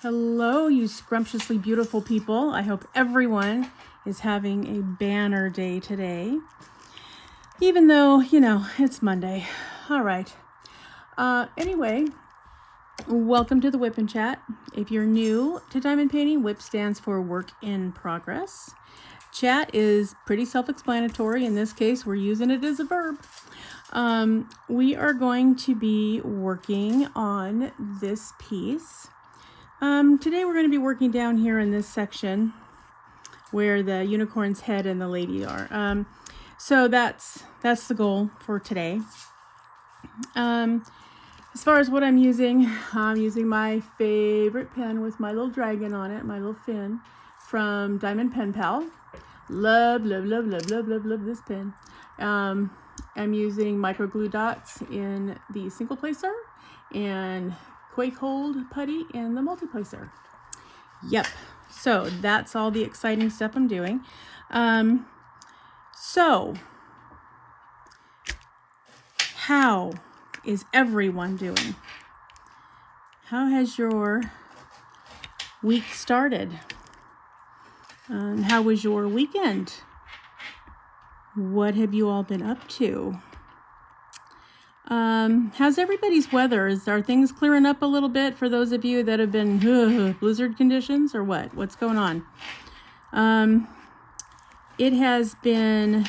Hello, you scrumptiously beautiful people. I hope everyone is having a banner day today, even though, it's Monday. All right. Anyway, welcome to the WIP and Chat. If you're new to diamond painting, WIP stands for Work in Progress. Chat is pretty self-explanatory. In this case, we're using it as a verb. We are going to be working on this piece. Today we're going to be working down here in this section where the unicorn's head and the lady are. So that's the goal for today. As far as what I'm using my favorite pen with my little dragon on it, my little fin from Diamond Pen Pal. Love this pen. I'm using micro glue dots in the single placer and Quake Hold putty in the multi-placer. Yep. So that's all the exciting stuff I'm doing. So how is everyone doing? How has your week started? How was your weekend? What have you all been up to? How's everybody's weather? Are things clearing up a little bit for those of you that have been blizzard conditions or what? What's going on? It has been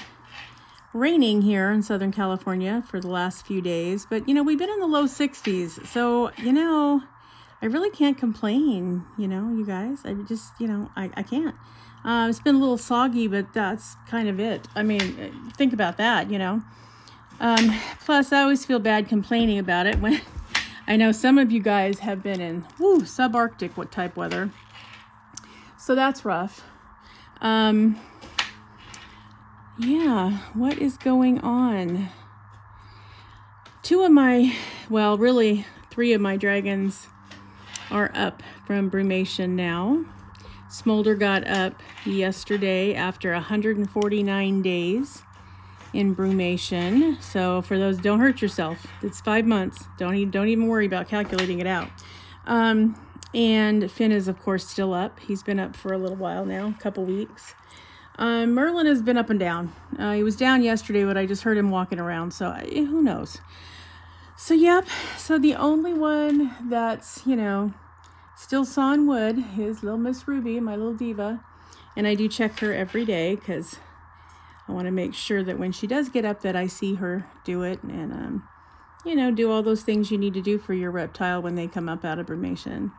raining here in Southern California for the last few days, but we've been in the low 60s. So, I really can't complain, you guys. I just, I can't. It's been a little soggy, but that's kind of it. I mean, think about that, Plus, I always feel bad complaining about it when I know some of you guys have been in subarctic type weather. So that's rough. Yeah, what is going on? Three of my dragons are up from brumation now. Smolder got up yesterday after 149 days in brumation. So for those, don't hurt yourself. It's 5 months. Don't even worry about calculating it out. And Finn is of course still up. He's been up for a little while now, a couple weeks. Merlin has been up and down. He was down yesterday, but I just heard him walking around. So who knows? So yep. So the only one that's, still sawing wood is little Miss Ruby, my little diva. And I do check her every day because I want to make sure that when she does get up that I see her do it and, do all those things you need to do for your reptile when they come up out of brumation.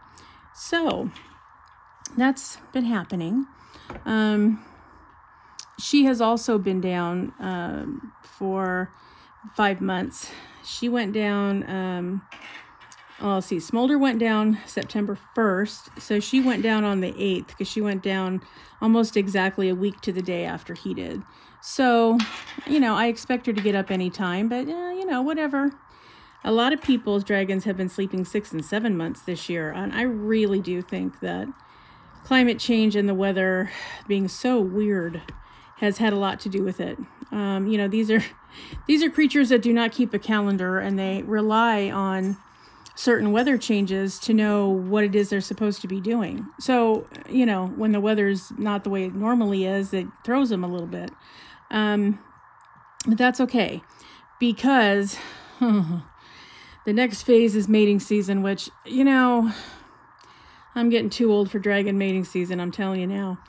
So that's been happening. She has also been down for 5 months. She went down, Smolder went down September 1st. So she went down on the 8th because she went down almost exactly a week to the day after he did. So, I expect her to get up anytime, but, whatever. A lot of people's dragons have been sleeping 6 and 7 months this year. And I really do think that climate change and the weather being so weird has had a lot to do with it. These are creatures that do not keep a calendar and they rely on certain weather changes to know what it is they're supposed to be doing. So, when the weather's not the way it normally is, it throws them a little bit. But that's okay because the next phase is mating season, which, I'm getting too old for dragon mating season. I'm telling you now.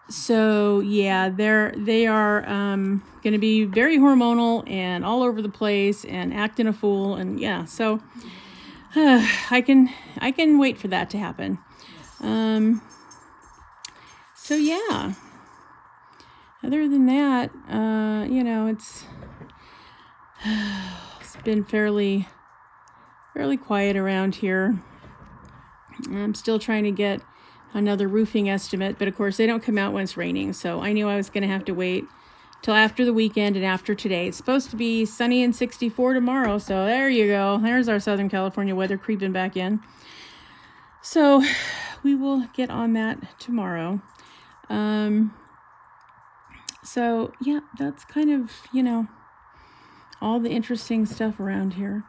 So yeah, they are going to be very hormonal and all over the place and acting a fool. And yeah, so I can wait for that to happen. So yeah, other than that, it's been fairly quiet around here. I'm still trying to get another roofing estimate, but of course they don't come out when it's raining. So I knew I was going to have to wait till after the weekend and after today. It's supposed to be sunny and 64 tomorrow. So there you go. There's our Southern California weather creeping back in. So we will get on that tomorrow. So yeah, that's kind of, all the interesting stuff around here.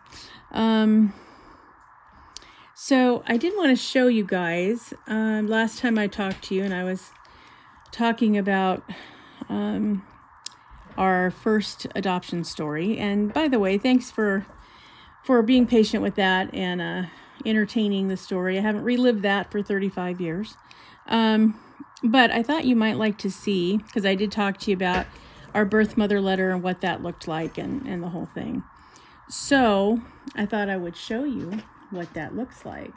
So I did want to show you guys, last time I talked to you and I was talking about our first adoption story. And by the way, thanks for being patient with that and entertaining the story. I haven't relived that for 35 years. But I thought you might like to see, because I did talk to you about our birth mother letter and what that looked like and the whole thing. So I thought I would show you what that looks like.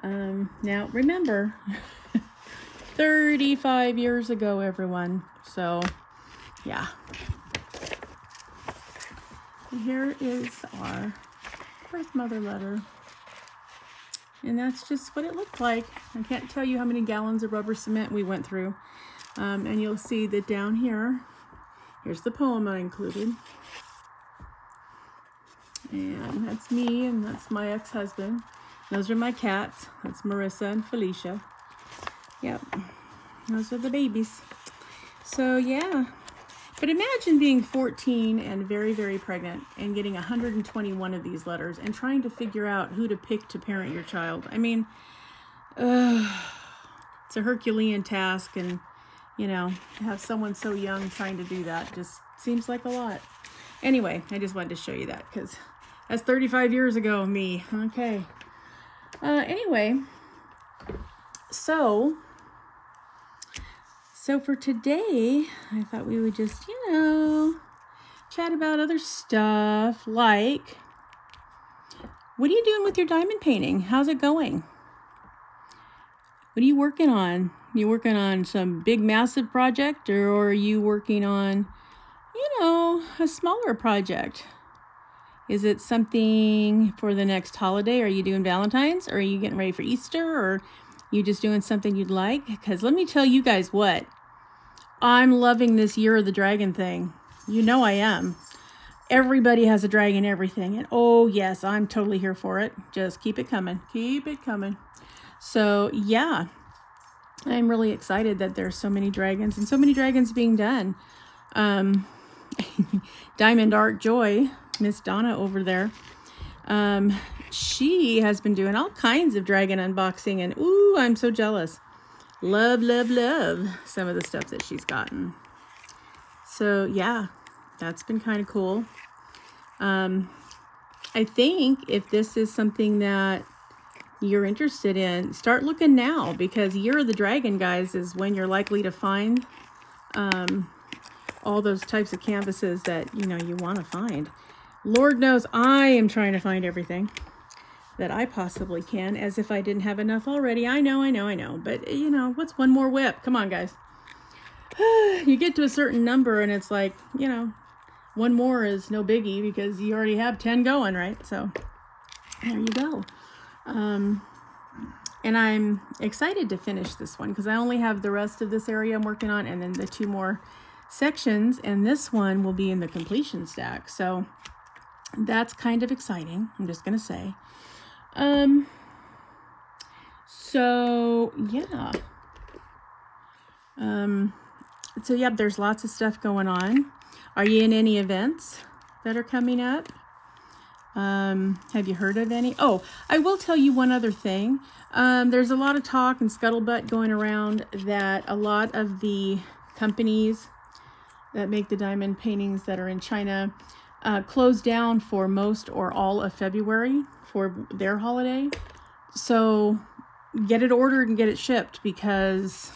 Now remember, 35 years ago, everyone. So yeah. Here is our birth mother letter. And that's just what it looked like. I can't tell you how many gallons of rubber cement we went through. And you'll see that down here, here's the poem I included. And that's me, and that's my ex-husband. Those are my cats. That's Marissa and Felicia. Yep, those are the babies. So yeah, but imagine being 14 and very, very pregnant and getting 121 of these letters and trying to figure out who to pick to parent your child. I mean, it's a Herculean task, and you know, to have someone so young trying to do that just seems like a lot. Anyway, I just wanted to show you that because that's 35 years ago, me. Okay. Anyway, so for today, I thought we would just, chat about other stuff, like, what are you doing with your diamond painting? How's it going? What are you working on? You working on some big, massive project, or are you working on, a smaller project? Is it something for the next holiday? Are you doing Valentine's? Or are you getting ready for Easter? Or you just doing something you'd like? Because let me tell you guys what. I'm loving this Year of the Dragon thing. You know I am. Everybody has a dragon, everything. And oh yes, I'm totally here for it. Just keep it coming. Keep it coming. So yeah, I'm really excited that there's so many dragons and so many dragons being done. Diamond Art Joy, Miss Donna over there, she has been doing all kinds of dragon unboxing, and ooh, I'm so jealous. Love, love, love some of the stuff that she's gotten. So yeah, that's been kind of cool. I think if this is something that you're interested in, start looking now, because Year of the Dragon, guys, is when you're likely to find all those types of canvases that you want to find. Lord knows I am trying to find everything that I possibly can, as if I didn't have enough already. I know, but what's one more WIP? Come on, guys. You get to a certain number and it's like, one more is no biggie because you already have 10 going, right? So there you go. And I'm excited to finish this one because I only have the rest of this area I'm working on, and then the 2 more sections, and this one will be in the completion stack. So that's kind of exciting, I'm just gonna say. So yeah. So yeah, there's lots of stuff going on. Are you in any events that are coming up? Have you heard of any? Oh, I will tell you one other thing. There's a lot of talk and scuttlebutt going around that a lot of the companies that make the diamond paintings that are in China closed down for most or all of February for their holiday. So get it ordered and get it shipped, because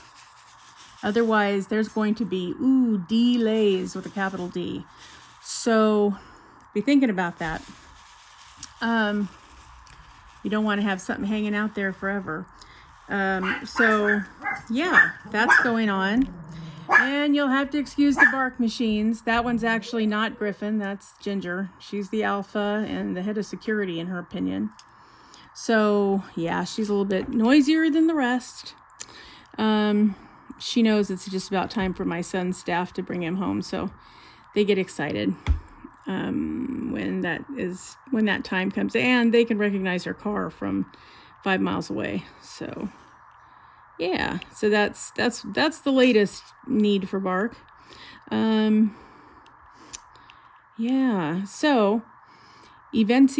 otherwise there's going to be delays with a capital D. So be thinking about that. You don't want to have something hanging out there forever. So yeah, that's going on. And you'll have to excuse the bark machines. That one's actually not Griffin, that's Ginger. She's the alpha and the head of security in her opinion. So yeah, she's a little bit noisier than the rest. She knows it's just about time for my son's staff to bring him home, so they get excited when that time comes, and they can recognize her car from 5 miles away. So yeah, so that's the latest need for bark. Yeah, so events.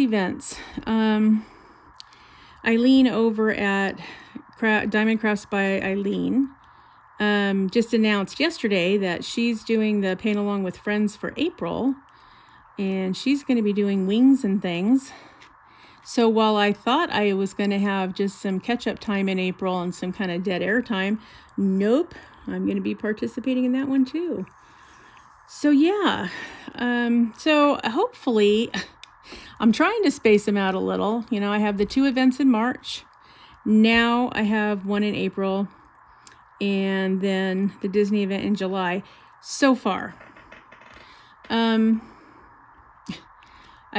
Eileen over at Diamond Crafts by Eileen just announced yesterday that she's doing the Paint Along with Friends for April, and she's going to be doing wings and things. So while I thought I was going to have just some catch-up time in April and some kind of dead air time, nope, I'm going to be participating in that one too. So yeah, so hopefully, I'm trying to space them out a little. You know, I have the 2 events in March. Now I have one in April, and then the Disney event in July. So far, I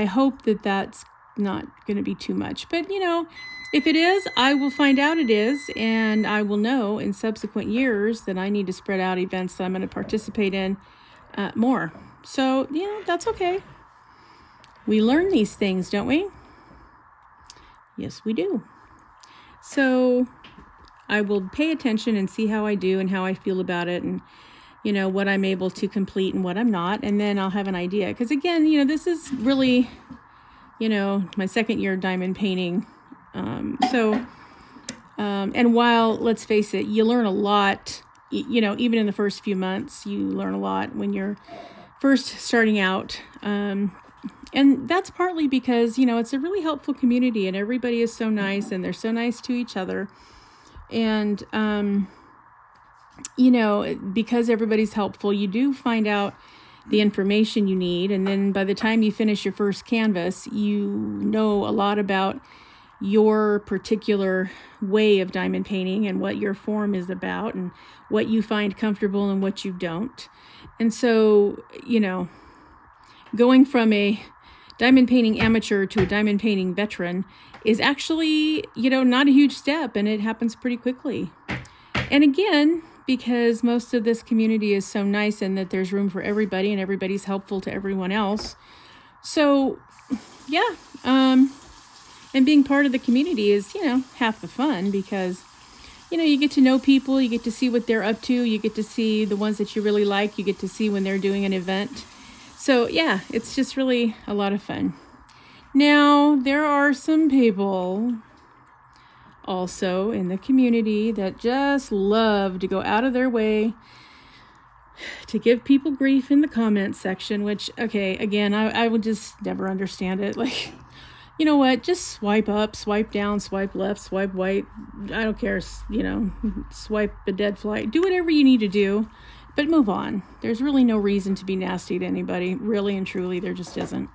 hope that that's not going to be too much, but you know, if it is, I will find out it is, and I will know in subsequent years that I need to spread out events that I'm going to participate in more. So, you know, that's okay. We learn these things, don't we? Yes, we do. So I will pay attention and see how I do and how I feel about it, and you know, what I'm able to complete and what I'm not, and then I'll have an idea. Because again, you know, this is really, you know, my second year diamond painting. And while, let's face it, you learn a lot, you know, even in the first few months, you learn a lot when you're first starting out. And that's partly because, you know, it's a really helpful community and everybody is so nice and they're so nice to each other. And, you know, because everybody's helpful, you do find out the information you need. And then by the time you finish your first canvas, you know a lot about your particular way of diamond painting and what your form is about and what you find comfortable and what you don't. And so, you know, going from a diamond painting amateur to a diamond painting veteran is actually, you know, not a huge step, and it happens pretty quickly. And again, because most of this community is so nice and that there's room for everybody and everybody's helpful to everyone else. So, yeah, and being part of the community is, you know, half the fun because, you know, you get to know people, you get to see what they're up to, you get to see the ones that you really like, you get to see when they're doing an event. So, yeah, it's just really a lot of fun. Now, there are some people also in the community that just love to go out of their way to give people grief in the comments section, which, okay, again, I would just never understand it. Like, you know what, just swipe up, swipe down, swipe left, swipe right, I don't care, you know, swipe a dead fly, do whatever you need to do, but move on. There's really no reason to be nasty to anybody, really and truly, there just isn't.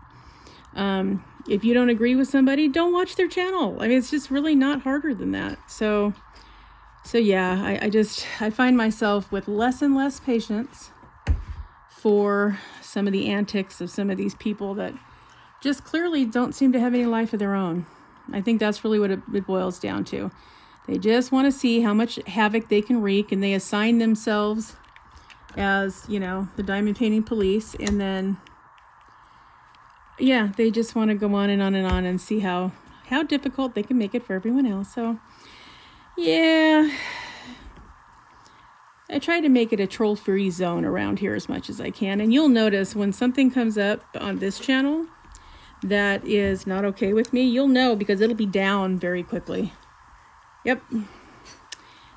If you don't agree with somebody, don't watch their channel. I mean, it's just really not harder than that. So yeah, I find myself with less and less patience for some of the antics of some of these people that just clearly don't seem to have any life of their own. I think that's really what it boils down to. They just want to see how much havoc they can wreak, and they assign themselves as, you know, the diamond painting police, and then yeah, they just want to go on and on and on and see how difficult they can make it for everyone else. So, yeah, I try to make it a troll-free zone around here as much as I can. And you'll notice when something comes up on this channel that is not okay with me, you'll know because it'll be down very quickly. Yep.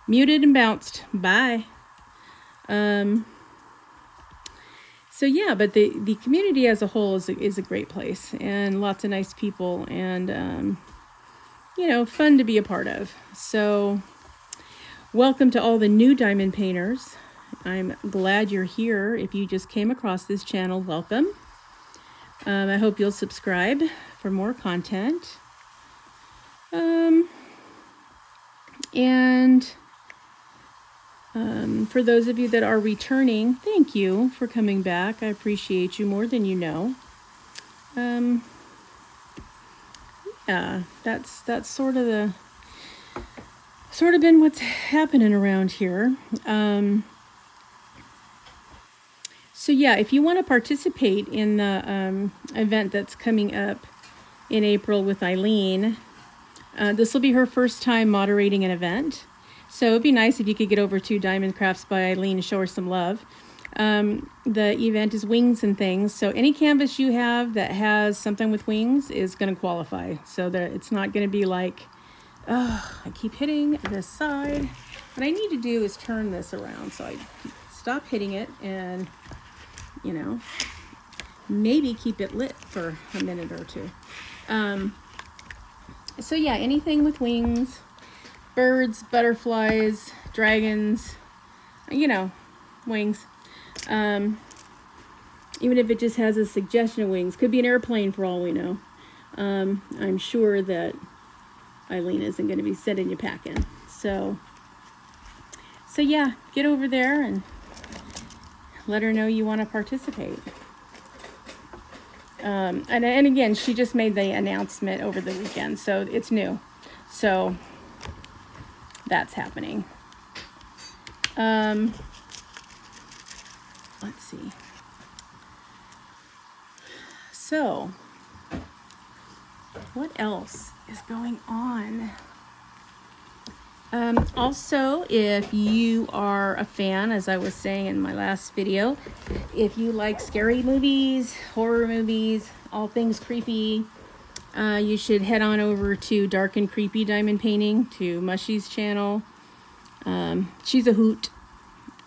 Muted and bounced. Bye. So yeah, but the community as a whole is a great place, and lots of nice people, and you know, fun to be a part of. So welcome to all the new diamond painters. I'm glad you're here. If you just came across this channel, welcome. I hope you'll subscribe for more content. For those of you that are returning, thank you for coming back. I appreciate you more than you know. Yeah, that's sort of been what's happening around here. So yeah, if you want to participate in the event that's coming up in April with Eileen, this will be her first time moderating an event. So it'd be nice if you could get over to Diamond Crafts by Eileen and show her some love. The event is wings and things. So any canvas you have that has something with wings is going to qualify. So that it's not going to be like, I keep hitting this side. What I need to do is turn this around so I stop hitting it and, you know, maybe keep it lit for a minute or two. So yeah, anything with wings, birds, butterflies, dragons, you know, wings. Even if it just has a suggestion of wings, could be an airplane for all we know. I'm sure that Eileen isn't going to be sending you packing. So yeah, get over there and let her know you want to participate. And again, she just made the announcement over the weekend, so it's new. So that's happening. Let's see. So, what else is going on? Also, if you are a fan, as I was saying in my last video, if you like scary movies, horror movies, all things creepy, you should head on over to Dark and Creepy Diamond Painting, to Mushy's channel. She's a hoot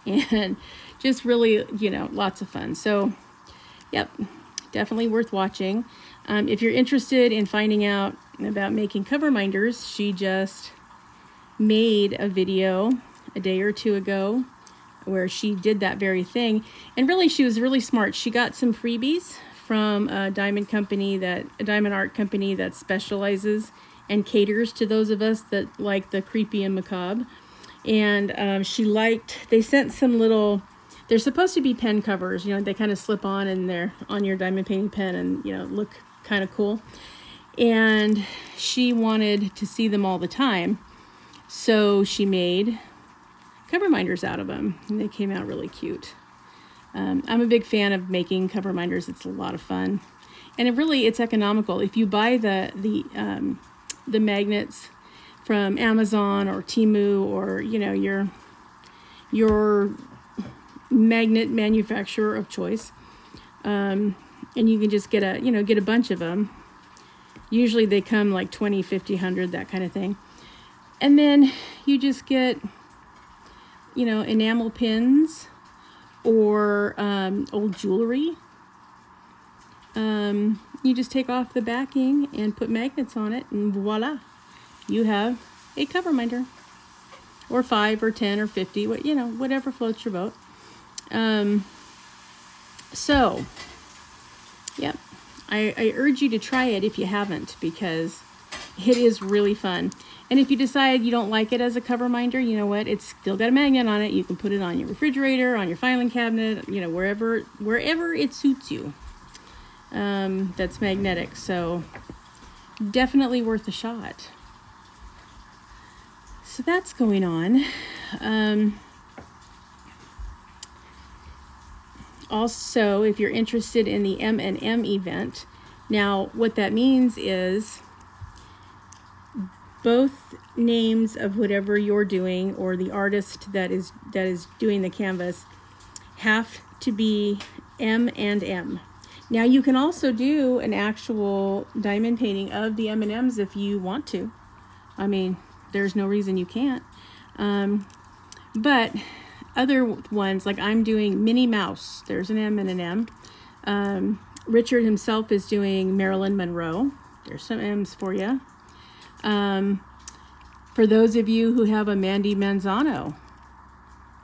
and just really, you know, lots of fun. So, yep, definitely worth watching. If you're interested in finding out about making cover minders, she just made a video a day or two ago where she did that very thing, and really she was really smart. She got some freebies from a diamond art company that specializes and caters to those of us that like the creepy and macabre. And they sent some little, they're supposed to be pen covers, you know, they kind of slip on and they're on your diamond painting pen and, you know, look kind of cool. And she wanted to see them all the time, so she made cover minders out of them, and they came out really cute. I'm a big fan of making cover minders. It's a lot of fun, and it's economical. If you buy the magnets from Amazon or Temu, or, you know, your magnet manufacturer of choice, and you can just get a bunch of them. Usually they come like 20, 50, 100, that kind of thing. And then you just get, you know, enamel pins or old jewelry. You just take off the backing and put magnets on it, and voila, you have a cover minder. Or 5 or 10 or 50, you know, whatever floats your boat. So, yep. I urge you to try it if you haven't, because it is really fun. And if you decide you don't like it as a cover minder, you know what? It's still got a magnet on it. You can put it on your refrigerator, on your filing cabinet, you know, wherever it suits you. That's magnetic, so definitely worth a shot. So that's going on. Also, if you're interested in the M&M event, now what that means is both names of whatever you're doing, or the artist that is doing the canvas, have to be M&M. Now you can also do an actual diamond painting of the M&Ms if you want to. I mean, there's no reason you can't. But other ones, like I'm doing Minnie Mouse, there's an M and an M. Richard himself is doing Marilyn Monroe. There's some M's for you. For those of you who have a Mandy Manzano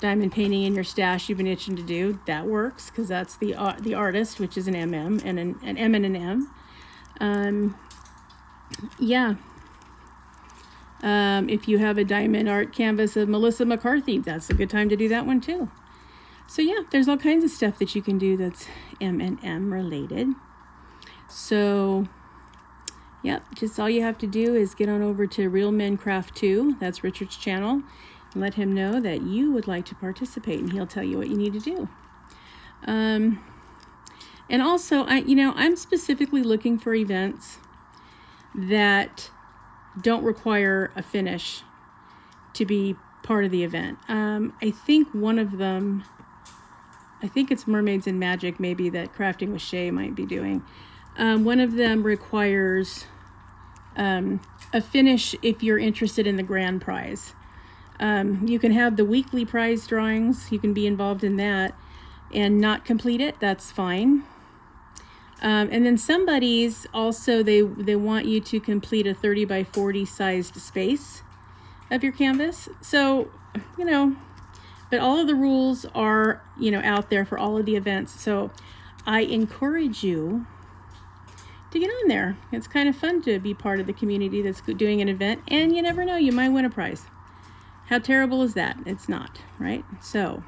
diamond painting in your stash you've been itching to do, that works, because that's the artist, which is an MM and an M and an M. Yeah. If you have a diamond art canvas of Melissa McCarthy, that's a good time to do that one too. So yeah, there's all kinds of stuff that you can do that's M&M related. So yep, just all you have to do is get on over to Real Men Craft 2, that's Richard's channel, and let him know that you would like to participate, and he'll tell you what you need to do. And also, I'm specifically looking for events that don't require a finish to be part of the event. I think one of them, I think it's Mermaids and Magic, maybe, that Crafting with Shay might be doing. One of them requires a finish if you're interested in the grand prize. You can have the weekly prize drawings. You can be involved in that and not complete it. That's fine. And then somebody's also, they want you to complete a 30 by 40 sized space of your canvas. So, but all of the rules are, out there for all of the events. So I encourage you to get on there. It's kind of fun to be part of the community that's doing an event, and you never know, you might win a prize. How terrible is that? It's not, right? So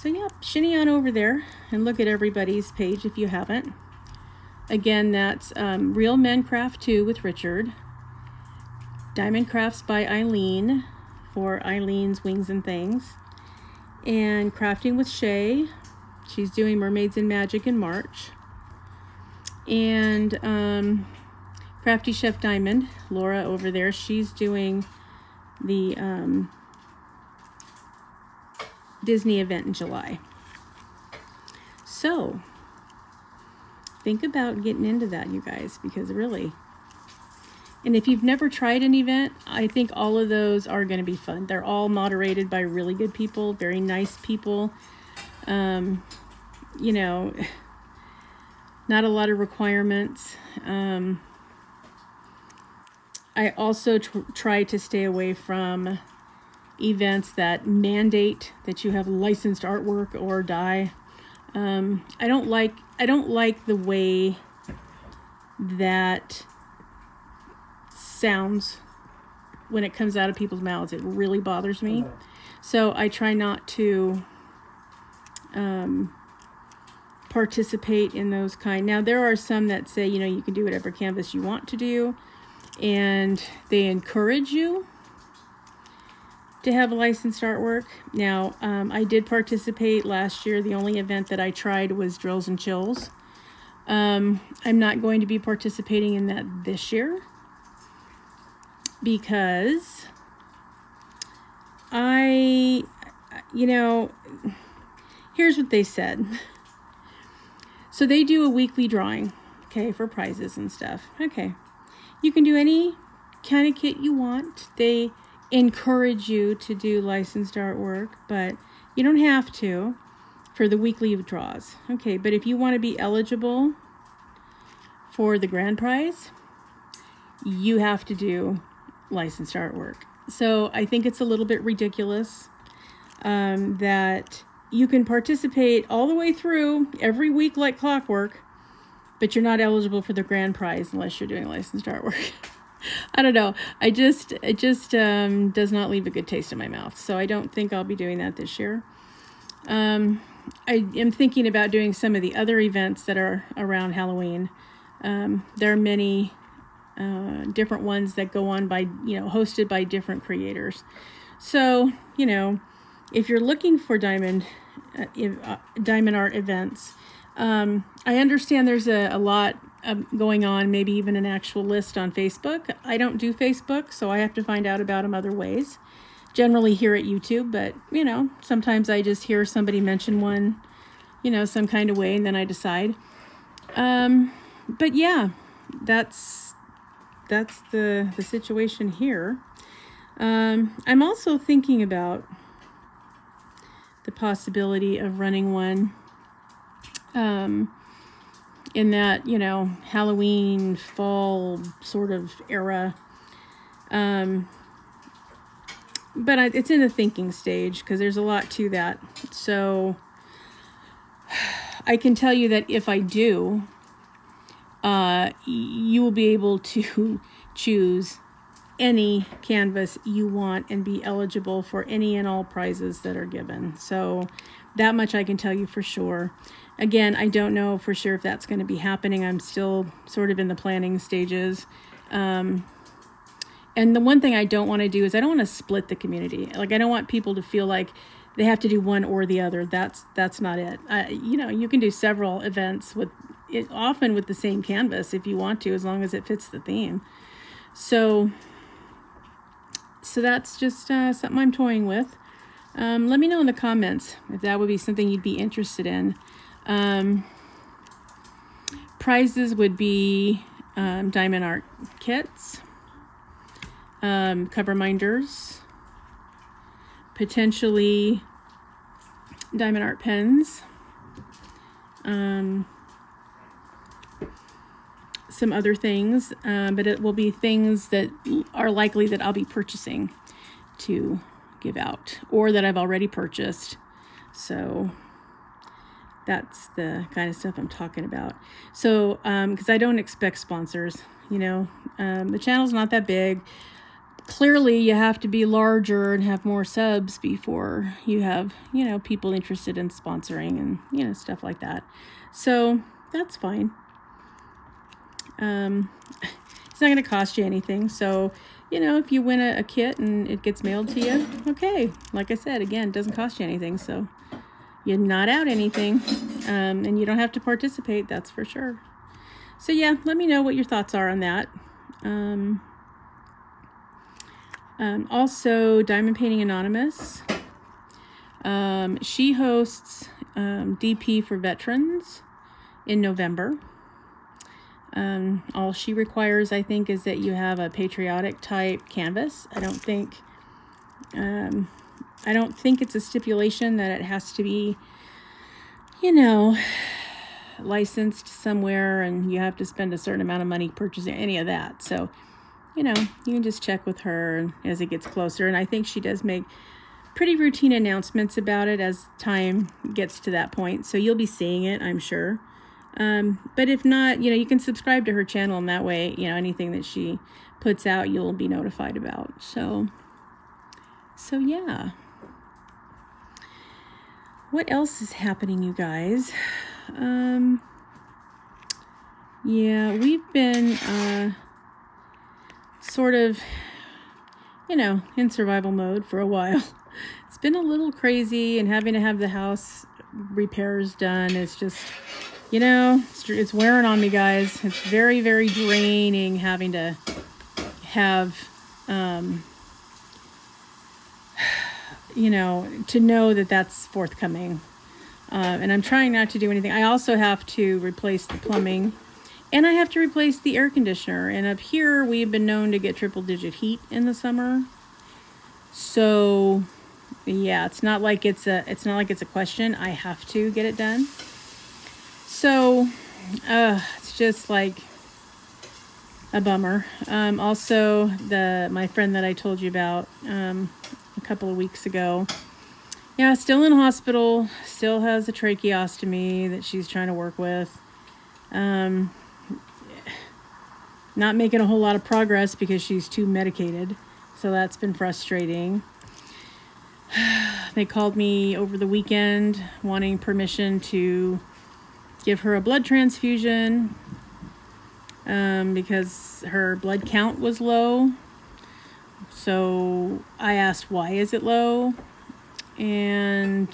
yeah, shinny on over there and look at everybody's page if you haven't. Again, that's Real Men Craft 2 with Richard. Diamond Crafts by Eileen for Eileen's Wings and Things. And Crafting with Shay. She's doing Mermaids and Magic in March. And Crafty Chef Diamond, Laura over there, she's doing the Disney event in July. So think about getting into that, you guys, because really, and if you've never tried an event, I think all of those are going to be fun. They're all moderated by really good people, very nice people. Not a lot of requirements. I also try to stay away from events that mandate that you have licensed artwork or die. I don't like the way that sounds when it comes out of people's mouths. It really bothers me. So I try not to participate in those kind. Now there are some that say, you can do whatever canvas you want to do, and they encourage you to have licensed artwork. Now, I did participate last year. The only event that I tried was Drills and Chills. I'm not going to be participating in that this year because here's what they said. So they do a weekly drawing, okay, for prizes and stuff. Okay. You can do any kind of kit you want. They encourage you to do licensed artwork, but you don't have to for the weekly draws. Okay, but if you want to be eligible for the grand prize, you have to do licensed artwork. So I think it's a little bit ridiculous that you can participate all the way through every week like clockwork, but you're not eligible for the grand prize unless you're doing licensed artwork. I don't know. It just does not leave a good taste in my mouth. So I don't think I'll be doing that this year. I am thinking about doing some of the other events that are around Halloween. There are many different ones that go on by, hosted by different creators. So, if you're looking for diamond art events, I understand there's a lot going on, maybe even an actual list on Facebook. I don't do Facebook, so I have to find out about them other ways. Generally here at YouTube, but, sometimes I just hear somebody mention one, some kind of way, and then I decide. But yeah, that's the situation here. I'm also thinking about the possibility of running one in that, Halloween, fall sort of era. But it's in the thinking stage because there's a lot to that. So I can tell you that if I do, you will be able to choose any canvas you want and be eligible for any and all prizes that are given. So that much I can tell you for sure. Again, I don't know for sure if that's going to be happening. I'm still sort of in the planning stages. And the one thing I don't want to do is I don't want to split the community. Like, I don't want people to feel like they have to do one or the other. That's not it. You can do several events often with the same canvas if you want to, as long as it fits the theme. So that's just something I'm toying with. Let me know in the comments if that would be something you'd be interested in. Prizes would be diamond art kits, cover minders, potentially diamond art pens, some other things, but it will be things that are likely that I'll be purchasing to give out or that I've already purchased. So that's the kind of stuff I'm talking about. So, because I don't expect sponsors, the channel's not that big. Clearly you have to be larger and have more subs before you have, people interested in sponsoring and, stuff like that. So that's fine. It's not going to cost you anything. So, if you win a kit and it gets mailed to you, okay. Like I said, again, it doesn't cost you anything. So you're not out anything. And you don't have to participate, that's for sure. So yeah, let me know what your thoughts are on that. Also, Diamond Painting Anonymous. She hosts DP for veterans in November. All she requires, I think, is that you have a patriotic type canvas. I don't think it's a stipulation that it has to be, licensed somewhere and you have to spend a certain amount of money purchasing any of that. So, you can just check with her as it gets closer. And I think she does make pretty routine announcements about it as time gets to that point. So you'll be seeing it, I'm sure. But if not, you can subscribe to her channel, and that way, anything that she puts out, you'll be notified about. So yeah. What else is happening, you guys? Yeah, we've been, sort of, in survival mode for a while. It's been a little crazy, and having to have the house repairs done is just, it's wearing on me, guys. It's very, very draining having to have, to know that that's forthcoming. And I'm trying not to do anything. I also have to replace the plumbing, and I have to replace the air conditioner. And up here, we've been known to get triple-digit heat in the summer. So, yeah, it's not like it's a question. I have to get it done. So, it's just like a bummer. Also, my friend that I told you about a couple of weeks ago, yeah, still in hospital, still has a tracheostomy that she's trying to work with. Not making a whole lot of progress because she's too medicated, so that's been frustrating. They called me over the weekend wanting permission to give her a blood transfusion because her blood count was low. So I asked, why is it low? And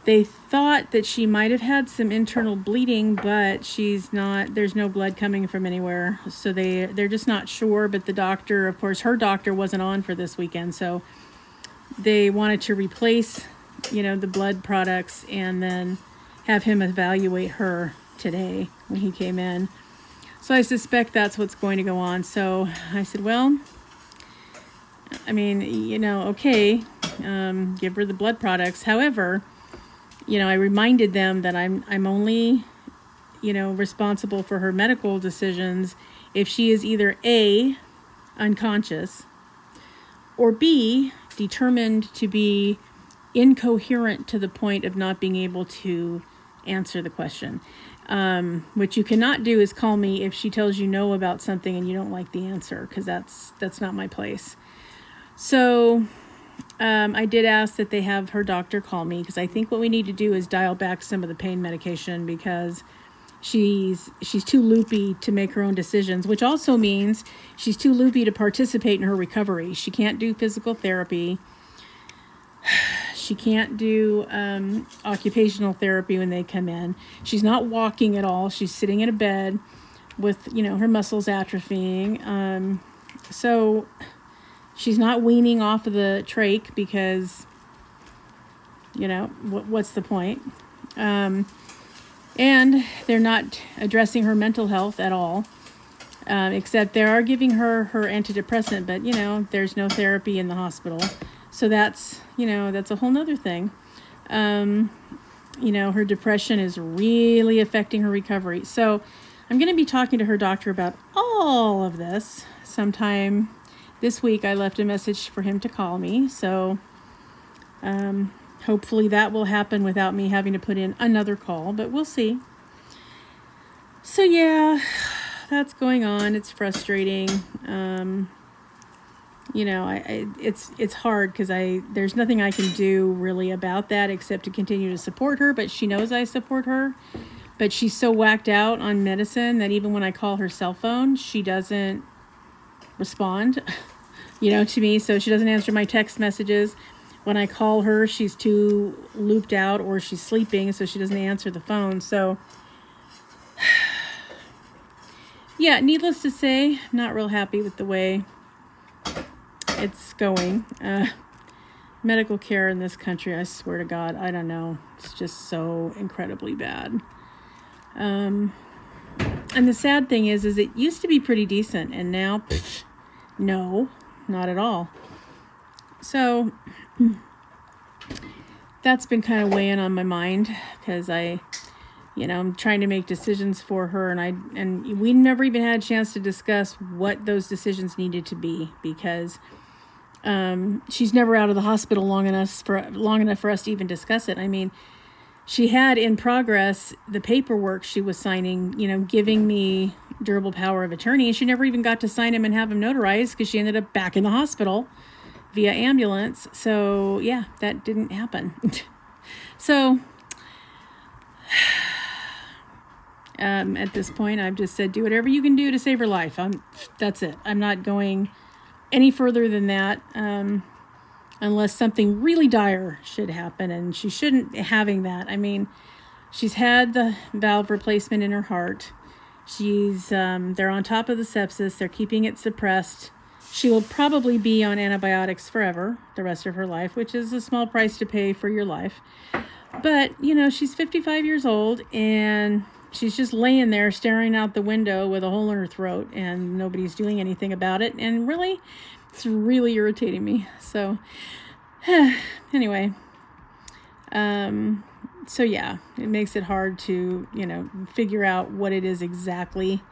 they thought that she might have had some internal bleeding, but there's no blood coming from anywhere. So they're just not sure. But the doctor, of course, her doctor wasn't on for this weekend. So they wanted to replace, the blood products and then have him evaluate her today when he came in. So I suspect that's what's going to go on. So I said, well, okay, give her the blood products. However, I reminded them that I'm only, responsible for her medical decisions if she is either A, unconscious, or B, determined to be incoherent to the point of not being able to answer the question. What you cannot do is call me if she tells you no about something and you don't like the answer, because that's not my place. So I did ask that they have her doctor call me, because I think what we need to do is dial back some of the pain medication, because she's too loopy to make her own decisions, which also means she's too loopy to participate in her recovery. She can't do physical therapy. She can't do occupational therapy when they come in. She's not walking at all. She's sitting in a bed with, her muscles atrophying. So she's not weaning off of the trach because, what's the point? And they're not addressing her mental health at all, except they are giving her antidepressant, but, there's no therapy in the hospital. So that's a whole nother thing. Her depression is really affecting her recovery. So I'm going to be talking to her doctor about all of this sometime this week. I left a message for him to call me. So hopefully that will happen without me having to put in another call, but we'll see. So yeah, that's going on. It's frustrating. It's hard because there's nothing I can do really about that except to continue to support her, but she knows I support her. But she's so whacked out on medicine that even when I call her cell phone, she doesn't respond, to me. So she doesn't answer my text messages. When I call her, she's too looped out or she's sleeping, so she doesn't answer the phone. So, yeah, needless to say, not real happy with the way it's going. Medical care in this country, I swear to God, I don't know. It's just so incredibly bad. And the sad thing is it used to be pretty decent, and now, no, not at all. So that's been kind of weighing on my mind because I'm trying to make decisions for her, and we never even had a chance to discuss what those decisions needed to be because she's never out of the hospital long enough for us to even discuss it. I mean, she had in progress the paperwork she was signing, giving me durable power of attorney, and she never even got to sign him and have him notarized because she ended up back in the hospital via ambulance. So yeah, that didn't happen. So at this point, I've just said, do whatever you can do to save her life. That's it. I'm not going any further than that, unless something really dire should happen, and she shouldn't be having that. I mean, she's had the valve replacement in her heart. They're on top of the sepsis. They're keeping it suppressed. She will probably be on antibiotics forever, the rest of her life, which is a small price to pay for your life. But, she's 55 years old, and she's just laying there staring out the window with a hole in her throat, and nobody's doing anything about it. And really, it's really irritating me. So, anyway, so yeah, it makes it hard to, figure out what it is exactly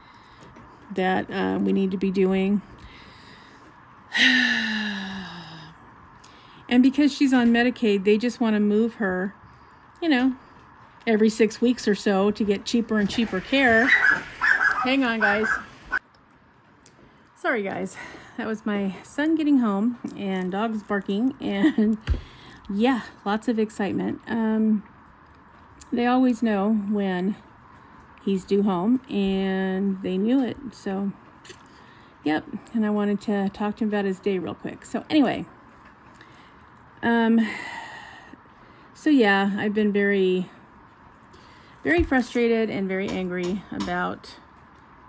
that we need to be doing. And because she's on Medicaid, they just want to move her, every 6 weeks or so to get cheaper and cheaper care. Hang on, guys. Sorry, guys. That was my son getting home and dogs barking, and yeah, lots of excitement. They always know when he's due home, and they knew it. So, yep. And I wanted to talk to him about his day real quick. So anyway, so yeah, I've been very, very frustrated and very angry about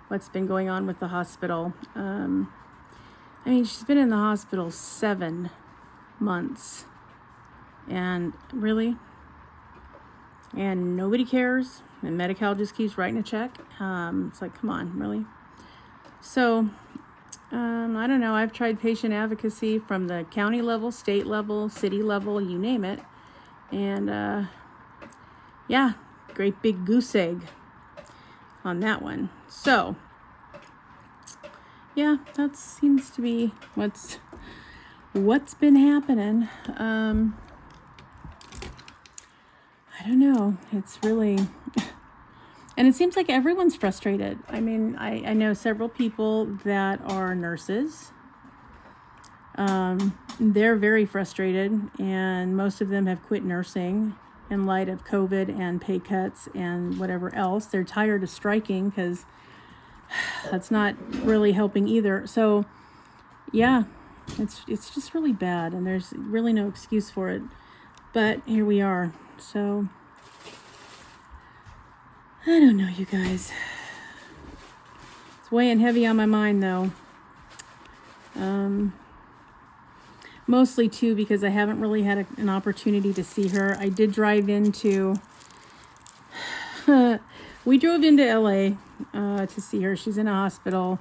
what's been going on with the hospital. I mean, she's been in the hospital 7 months, and really, and nobody cares, and Medi-Cal just keeps writing a check. It's like, come on, really? So, I don't know. I've tried patient advocacy from the county level, state level, city level, you name it. And, yeah, great big goose egg on that one. So, yeah, that seems to be what's been happening. I don't know. It's really, and it seems like everyone's frustrated. I mean, I know several people that are nurses. They're very frustrated, and most of them have quit nursing in light of COVID and pay cuts and whatever else. They're tired of striking because that's not really helping either. So, yeah, it's just really bad, and there's really no excuse for it. But here we are. So, I don't know, you guys. It's weighing heavy on my mind, though. Mostly, too, because I haven't really had an opportunity to see her. I did drive into we drove into LA to see her. She's in a hospital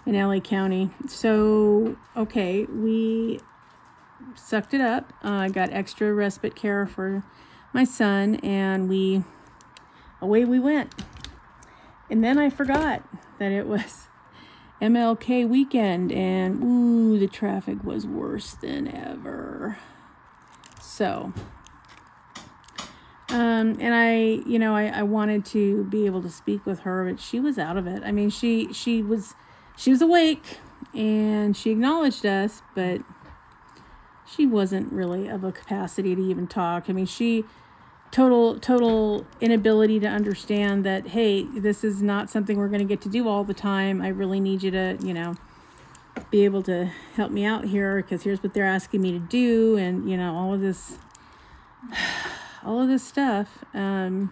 in LA County. So, okay, we sucked it up. I got extra respite care for my son, and away we went. And then I forgot that it was MLK weekend, and ooh, the traffic was worse than ever. So, and I wanted to be able to speak with her, but she was out of it. I mean, she was awake, and she acknowledged us, but she wasn't really of a capacity to even talk. I mean, she total inability to understand that, hey, this is not something we're going to get to do all the time. I really need you to, be able to help me out here, because here's what they're asking me to do, and all of this stuff. Yeah,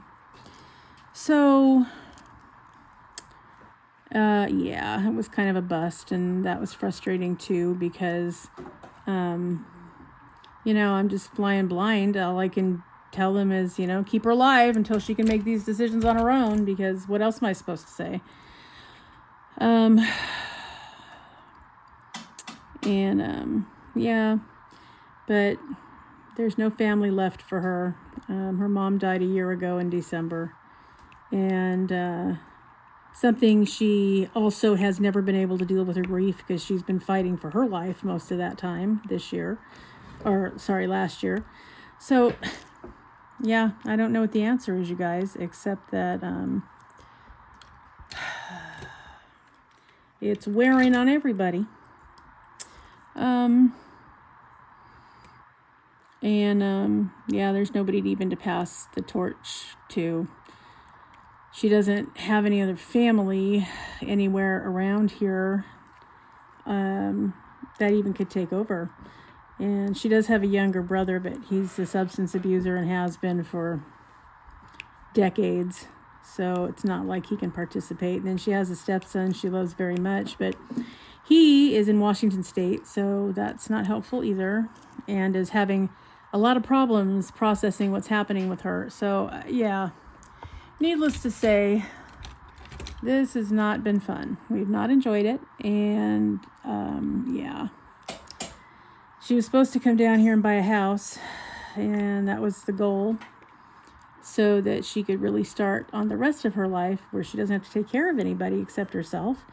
it was kind of a bust, and that was frustrating too, because I'm just flying blind. All I can tell them is, keep her alive until she can make these decisions on her own, because what else am I supposed to say? Yeah, but there's no family left for her. Her mom died a year ago in December, and something she also has never been able to deal with her grief, because she's been fighting for her life most of that time last year. So, yeah, I don't know what the answer is, you guys, except that it's wearing on everybody. There's nobody even to pass the torch to. She doesn't have any other family anywhere around here that even could take over. And she does have a younger brother, but he's a substance abuser and has been for decades. So it's not like he can participate. And then she has a stepson she loves very much, but he is in Washington State, so that's not helpful either, and is having a lot of problems processing what's happening with her. So, yeah, needless to say, this has not been fun. We've not enjoyed it, and, She was supposed to come down here and buy a house, and that was the goal, so that she could really start on the rest of her life where she doesn't have to take care of anybody except herself.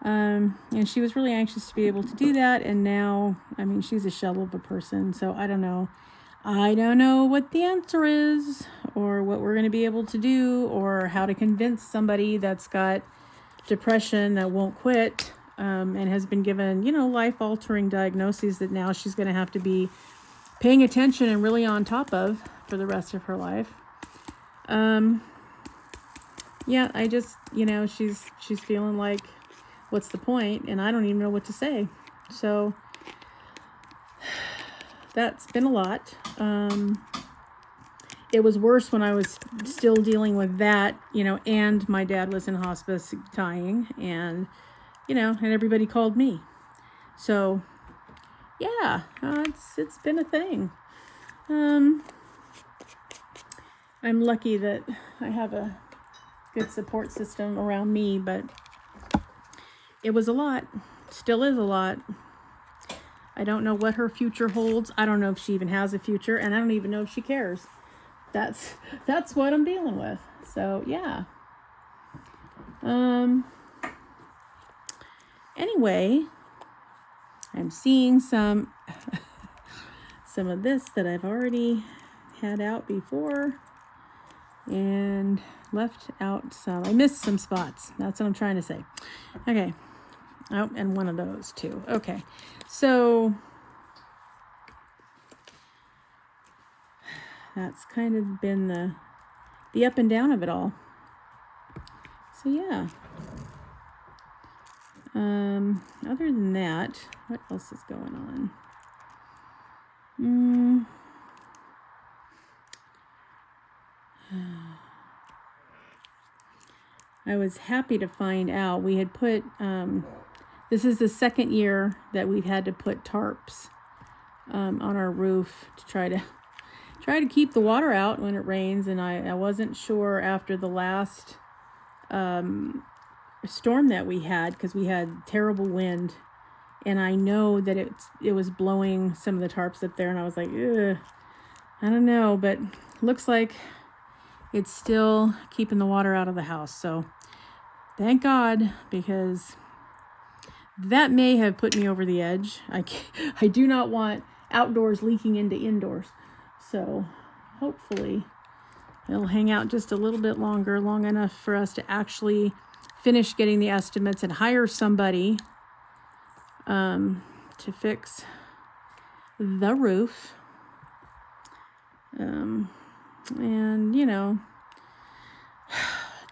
And she was really anxious to be able to do that, and now, I mean, she's a shell of a person, so I don't know what the answer is, or what we're going to be able to do, or how to convince somebody that's got depression that won't quit, and has been given, life-altering diagnoses that now she's going to have to be paying attention and really on top of for the rest of her life. I just, she's feeling like, what's the point? And I don't even know what to say. So that's been a lot. It was worse when I was still dealing with that, and my dad was in hospice dying, and, and everybody called me. So, yeah, it's been a thing. I'm lucky that I have a good support system around me, but it was a lot. Still is a lot. I don't know what her future holds. I don't know if she even has a future, and I don't even know if she cares. That's what I'm dealing with. So, yeah. Anyway, I'm seeing some of this that I've already had out before, and left out some. I missed some spots. That's what I'm trying to say. Okay. Oh, and one of those too. Okay. So that's kind of been the up and down of it all. So, yeah. Other than that, what else is going on? I was happy to find out we had put, this is the second year that we've had to put tarps on our roof to try to try to keep the water out when it rains. And I wasn't sure after the last storm that we had, because we had terrible wind, and I know that it was blowing some of the tarps up there, and I was like, ugh, I don't know, but looks like it's still keeping the water out of the house. So thank God, because that may have put me over the edge. I do not want outdoors leaking into indoors. So hopefully it'll hang out just a little bit longer, long enough for us to actually finish getting the estimates and hire somebody to fix the roof. And, you know,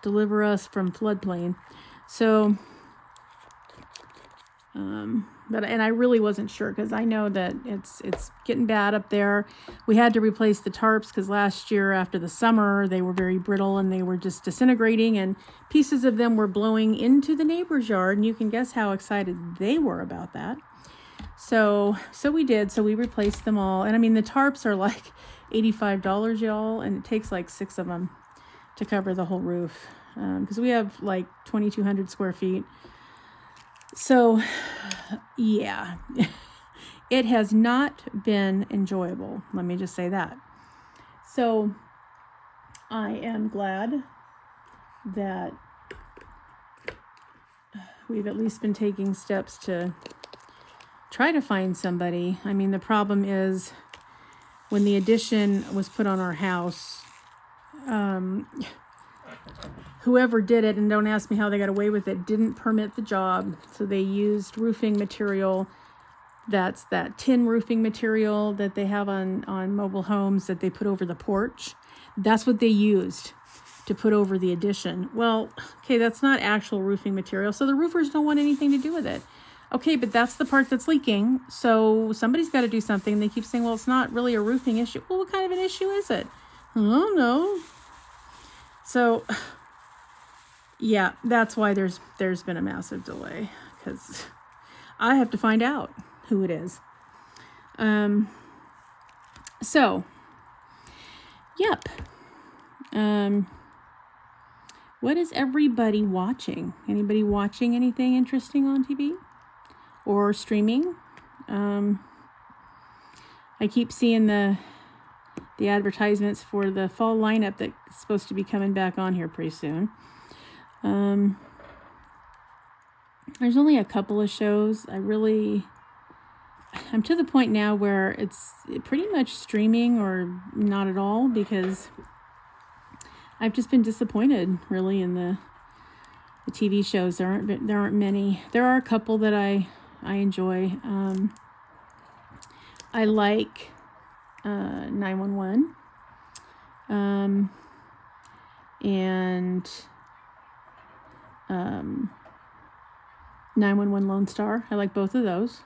deliver us from floodplain. So, and I really wasn't sure, because I know that it's getting bad up there. We had to replace the tarps because last year after the summer, they were very brittle and they were just disintegrating, and pieces of them were blowing into the neighbor's yard, and you can guess how excited they were about that. So we did. So we replaced them all. And I mean, the tarps are like $85, y'all, and it takes like 6 of them to cover the whole roof, because we have like 2,200 square feet. So yeah, it has not been enjoyable. Let me just say that. So I am glad that we've at least been taking steps to try to find somebody. I mean, the problem is when the addition was put on our house, whoever did it, and don't ask me how they got away with it, didn't permit the job. So they used roofing material. That's that tin roofing material that they have on mobile homes that they put over the porch. That's what they used to put over the addition. Well, okay, that's not actual roofing material. So the roofers don't want anything to do with it. Okay, but that's the part that's leaking. So somebody's got to do something. They keep saying, well, it's not really a roofing issue. Well, what kind of an issue is it? I don't know. So yeah, that's why there's been a massive delay, because I have to find out who it is. So, yep. What is everybody watching? Anybody watching anything interesting on TV or streaming? I keep seeing the advertisements for the fall lineup that's supposed to be coming back on here pretty soon. There's only a couple of shows. I'm to the point now where it's pretty much streaming or not at all, because I've just been disappointed really in the TV shows. There aren't many. There are a couple that I enjoy. I like 911 and 911 Lone Star. I like both of those.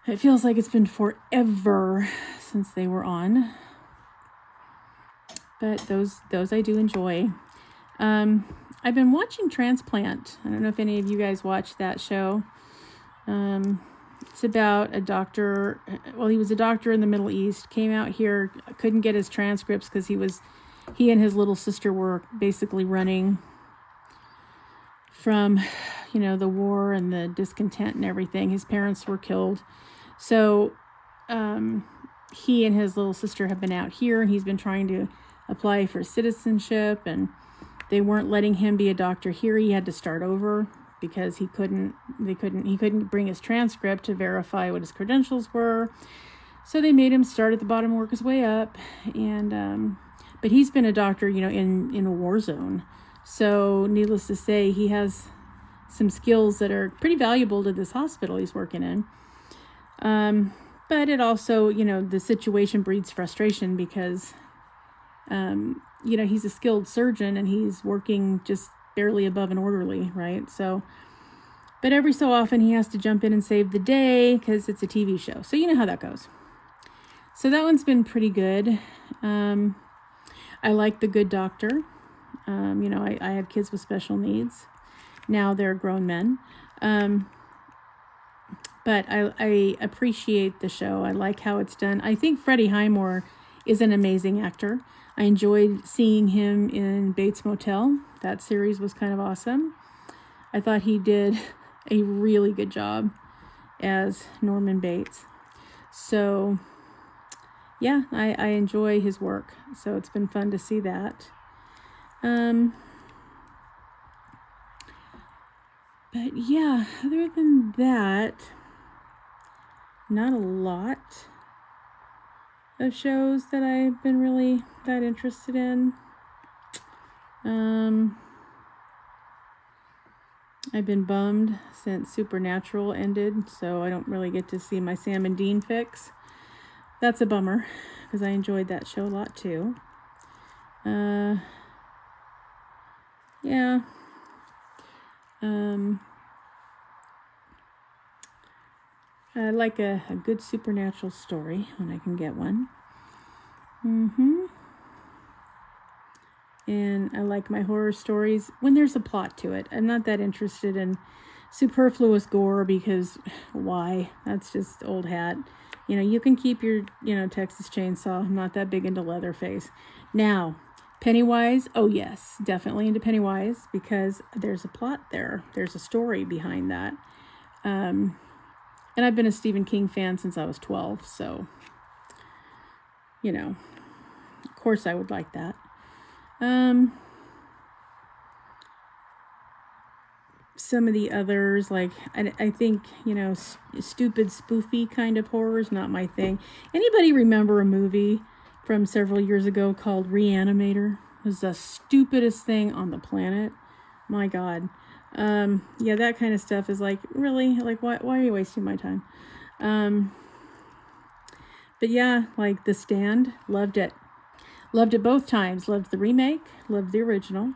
It feels like it's been forever since they were on, but those I do enjoy. I've been watching Transplant. I don't know if any of you guys watched that show. It's about a doctor. Well, he was a doctor in the Middle East, came out here, couldn't get his transcripts because he and his little sister were basically running from, the war and the discontent and everything. His parents were killed. So he and his little sister have been out here, and he's been trying to apply for citizenship, and they weren't letting him be a doctor here. He had to start over because he couldn't bring his transcript to verify what his credentials were. So they made him start at the bottom and work his way up. And but he's been a doctor, in a war zone. So needless to say, he has some skills that are pretty valuable to this hospital he's working in. But it also, the situation breeds frustration because, he's a skilled surgeon and he's working just barely above an orderly, right? So, but every so often he has to jump in and save the day because it's a TV show. So you know how that goes. So that one's been pretty good. I like The Good Doctor. I have kids with special needs. Now they're grown men. But I appreciate the show. I like how it's done. I think Freddie Highmore is an amazing actor. I enjoyed seeing him in Bates Motel. That series was kind of awesome. I thought he did a really good job as Norman Bates. So, yeah, I enjoy his work. So it's been fun to see that. But yeah, other than that, not a lot of shows that I've been really that interested in. I've been bummed since Supernatural ended, so I don't really get to see my Sam and Dean fix. That's a bummer, because I enjoyed that show a lot too. Yeah. I like a good supernatural story when I can get one. And I like my horror stories when there's a plot to it. I'm not that interested in superfluous gore, because why? That's just old hat. You know, you can keep your, Texas Chainsaw. I'm not that big into Leatherface. Now, Pennywise, oh yes, definitely into Pennywise, because there's a plot there. There's a story behind that. And I've been a Stephen King fan since I was 12, so, of course I would like that. Some of the others, like, I think, stupid spoofy kind of horror is not my thing. Anybody remember a movie from several years ago called Reanimator? It was the stupidest thing on the planet. My God. Yeah, that kind of stuff is like, really? Like, why are you wasting my time? But yeah, like The Stand, loved it. Loved it both times. Loved the remake. Loved the original.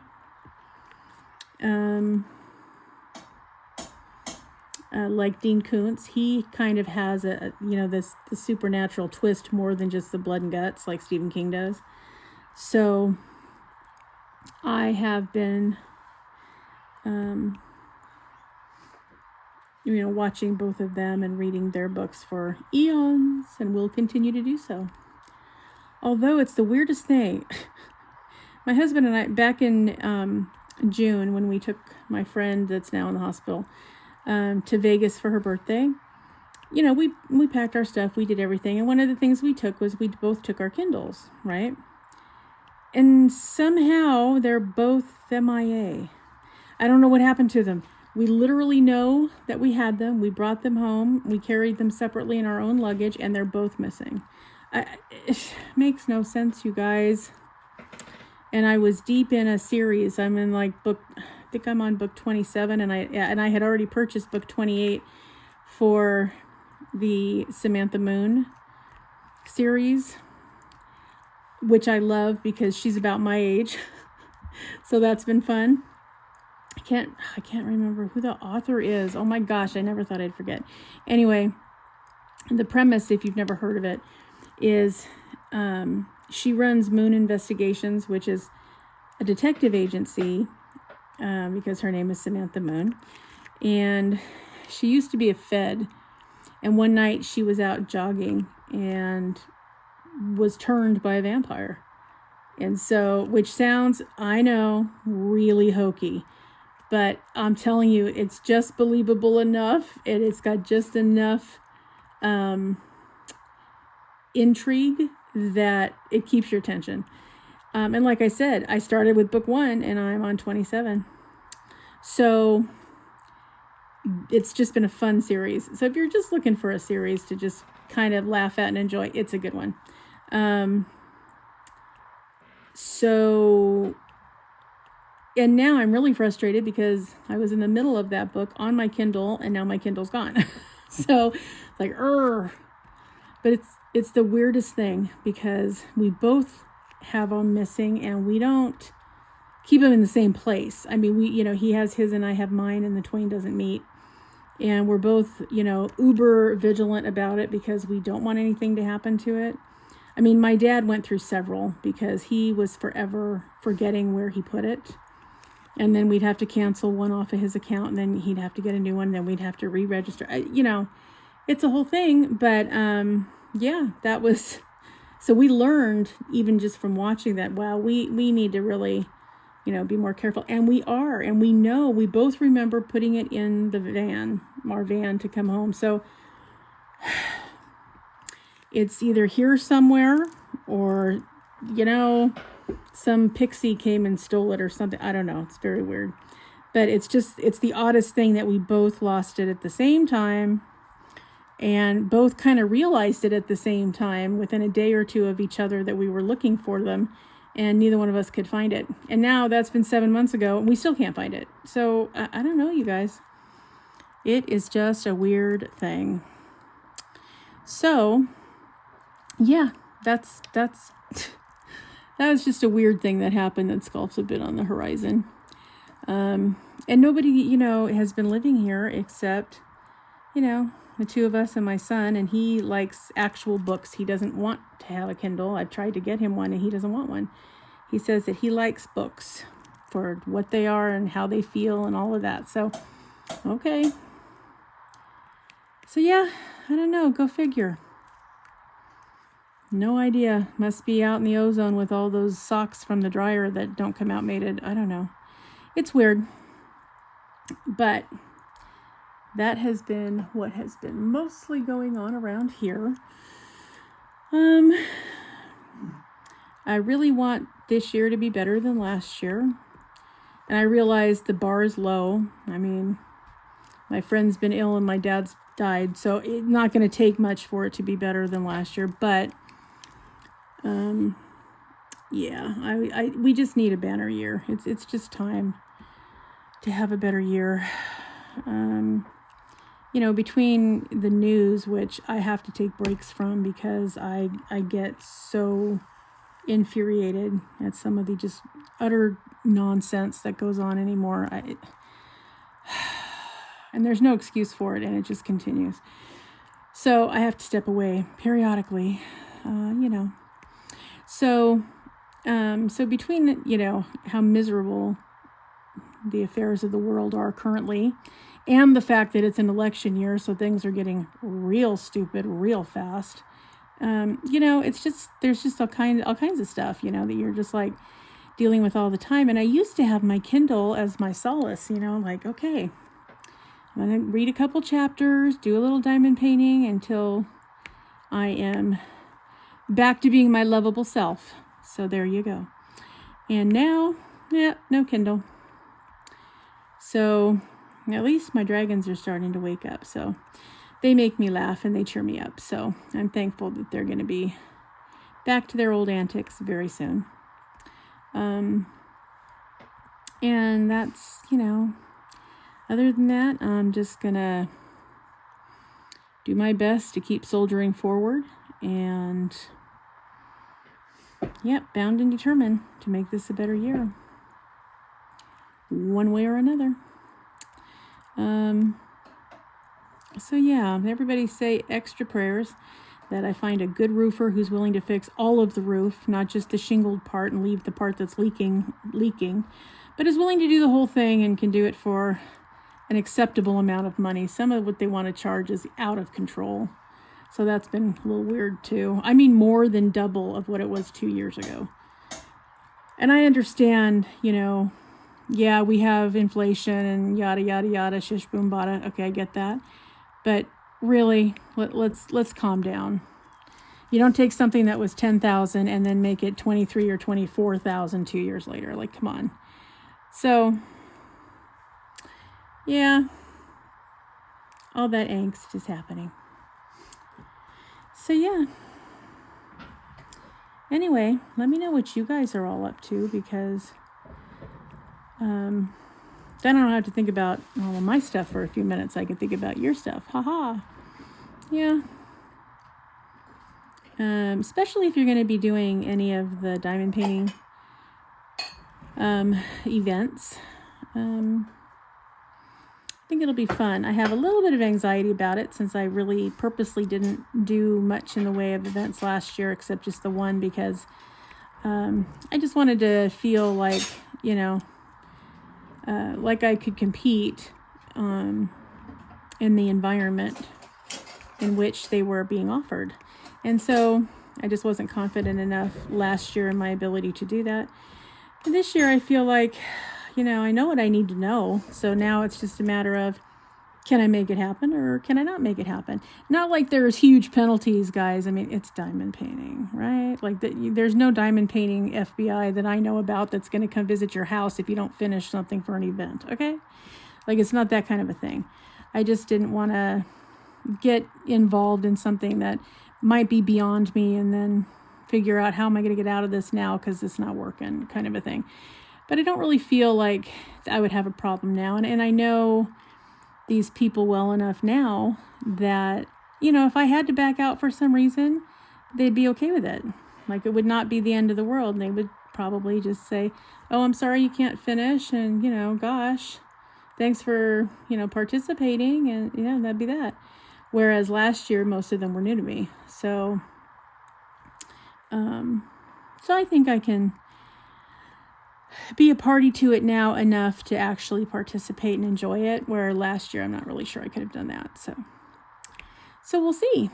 Like Dean Koontz, he kind of has the supernatural twist more than just the blood and guts like Stephen King does. So I have been, watching both of them and reading their books for eons, and will continue to do so. Although it's the weirdest thing. My husband and I, back in June, when we took my friend that's now in the hospital to Vegas for her birthday, we packed our stuff, we did everything. And one of the things we took was we both took our Kindles, right? And somehow they're both MIA. I don't know what happened to them. We literally know that we had them. We brought them home. We carried them separately in our own luggage, and they're both missing. It makes no sense, you guys. And I was deep in a series. I'm in I think I'm on book 27, and I had already purchased book 28 for the Samantha Moon series, which I love because she's about my age. So that's been fun. I can't remember who the author is. Oh my gosh, I never thought I'd forget. Anyway, the premise, if you've never heard of it, is she runs Moon Investigations, which is a detective agency, because her name is Samantha Moon. And she used to be a Fed. And one night she was out jogging and was turned by a vampire. And so, which sounds, I know, really hokey. But I'm telling you, it's just believable enough. And it's got just enough intrigue that it keeps your attention. And like I said, I started with book 1 and I'm on 27. So it's just been a fun series. So if you're just looking for a series to just kind of laugh at and enjoy, it's a good one. And now I'm really frustrated because I was in the middle of that book on my Kindle, and now my Kindle's gone. So like, but it's the weirdest thing because we both have them missing and we don't keep them in the same place. I mean, he has his and I have mine, and the twain doesn't meet. And we're both, uber vigilant about it because we don't want anything to happen to it. I mean, my dad went through several because he was forever forgetting where he put it. And then we'd have to cancel one off of his account, and then he'd have to get a new one, and then we'd have to re-register. it's a whole thing. But yeah, that was, so we learned even just from watching that, wow, we need to really, be more careful. And we are, and we know, we both remember putting it in our van to come home. So it's either here somewhere or, some pixie came and stole it or something. I don't know. It's very weird. But it's the oddest thing that we both lost it at the same time and both kind of realized it at the same time within a day or two of each other that we were looking for them, and neither one of us could find it. And now that's been 7 months ago and we still can't find it. So I don't know, you guys. It is just a weird thing. So yeah, that was just a weird thing that happened that sculpts a bit on the horizon. And nobody, has been living here except, the two of us and my son, and he likes actual books. He doesn't want to have a Kindle. I've tried to get him one and he doesn't want one. He says that he likes books for what they are and how they feel and all of that. So, okay. So yeah, I don't know. Go figure. No idea. Must be out in the ozone with all those socks from the dryer that don't come out mated. I don't know. It's weird. But that has been what has been mostly going on around here. I really want this year to be better than last year. And I realize the bar is low. I mean, my friend's been ill and my dad's died. So it's not going to take much for it to be better than last year. But yeah, we just need a banner year. It's just time to have a better year. Between the news, which I have to take breaks from because I get so infuriated at some of the just utter nonsense that goes on anymore. And there's no excuse for it, and it just continues. So I have to step away periodically, So between, how miserable the affairs of the world are currently, and the fact that it's an election year, so things are getting real stupid real fast. It's just, there's just all kinds of stuff, that you're just like dealing with all the time. And I used to have my Kindle as my solace, okay, I'm going to read a couple chapters, do a little diamond painting until I am back to being my lovable self. So there you go. And now, no Kindle. So at least my dragons are starting to wake up. So they make me laugh and they cheer me up. So I'm thankful that they're going to be back to their old antics very soon. And that's, other than that, I'm just going to do my best to keep soldiering forward and, bound and determined to make this a better year. One way or another. So yeah, everybody say extra prayers that I find a good roofer who's willing to fix all of the roof, not just the shingled part and leave the part that's leaking, but is willing to do the whole thing and can do it for an acceptable amount of money. Some of what they want to charge is out of control. So that's been a little weird too. I mean, more than double of what it was 2 years ago. And I understand, yeah, we have inflation and yada, yada, yada, shish, boom, bada. Okay, I get that. But really, let's calm down. You don't take something that was $10,000 and then make it $23,000 or $24,000 2 years later. Like, come on. So, yeah, all that angst is happening. So, yeah. Anyway, let me know what you guys are all up to, because then I don't have to think about all of my stuff for a few minutes. I can think about your stuff. Haha. Yeah. Especially if you're going to be doing any of the diamond painting events. I think it'll be fun. I have a little bit of anxiety about it since I really purposely didn't do much in the way of events last year, except just the one, because I just wanted to feel like, like I could compete in the environment in which they were being offered. And so I just wasn't confident enough last year in my ability to do that. And this year I feel like, I know what I need to know. So now it's just a matter of, can I make it happen or can I not make it happen? Not like there's huge penalties, guys. I mean, it's diamond painting, right? Like there's no diamond painting FBI that I know about that's going to come visit your house if you don't finish something for an event, okay? Like, it's not that kind of a thing. I just didn't want to get involved in something that might be beyond me and then figure out how am I going to get out of this now because it's not working, kind of a thing. But I don't really feel like I would have a problem now. And I know these people well enough now that, if I had to back out for some reason, they'd be okay with it. Like, it would not be the end of the world. And they would probably just say, oh, I'm sorry you can't finish. And, gosh, thanks for, participating. And, that'd be that. Whereas last year, most of them were new to me. So I think I can be a party to it now enough to actually participate and enjoy it, where last year I'm not really sure I could have done that. So we'll see.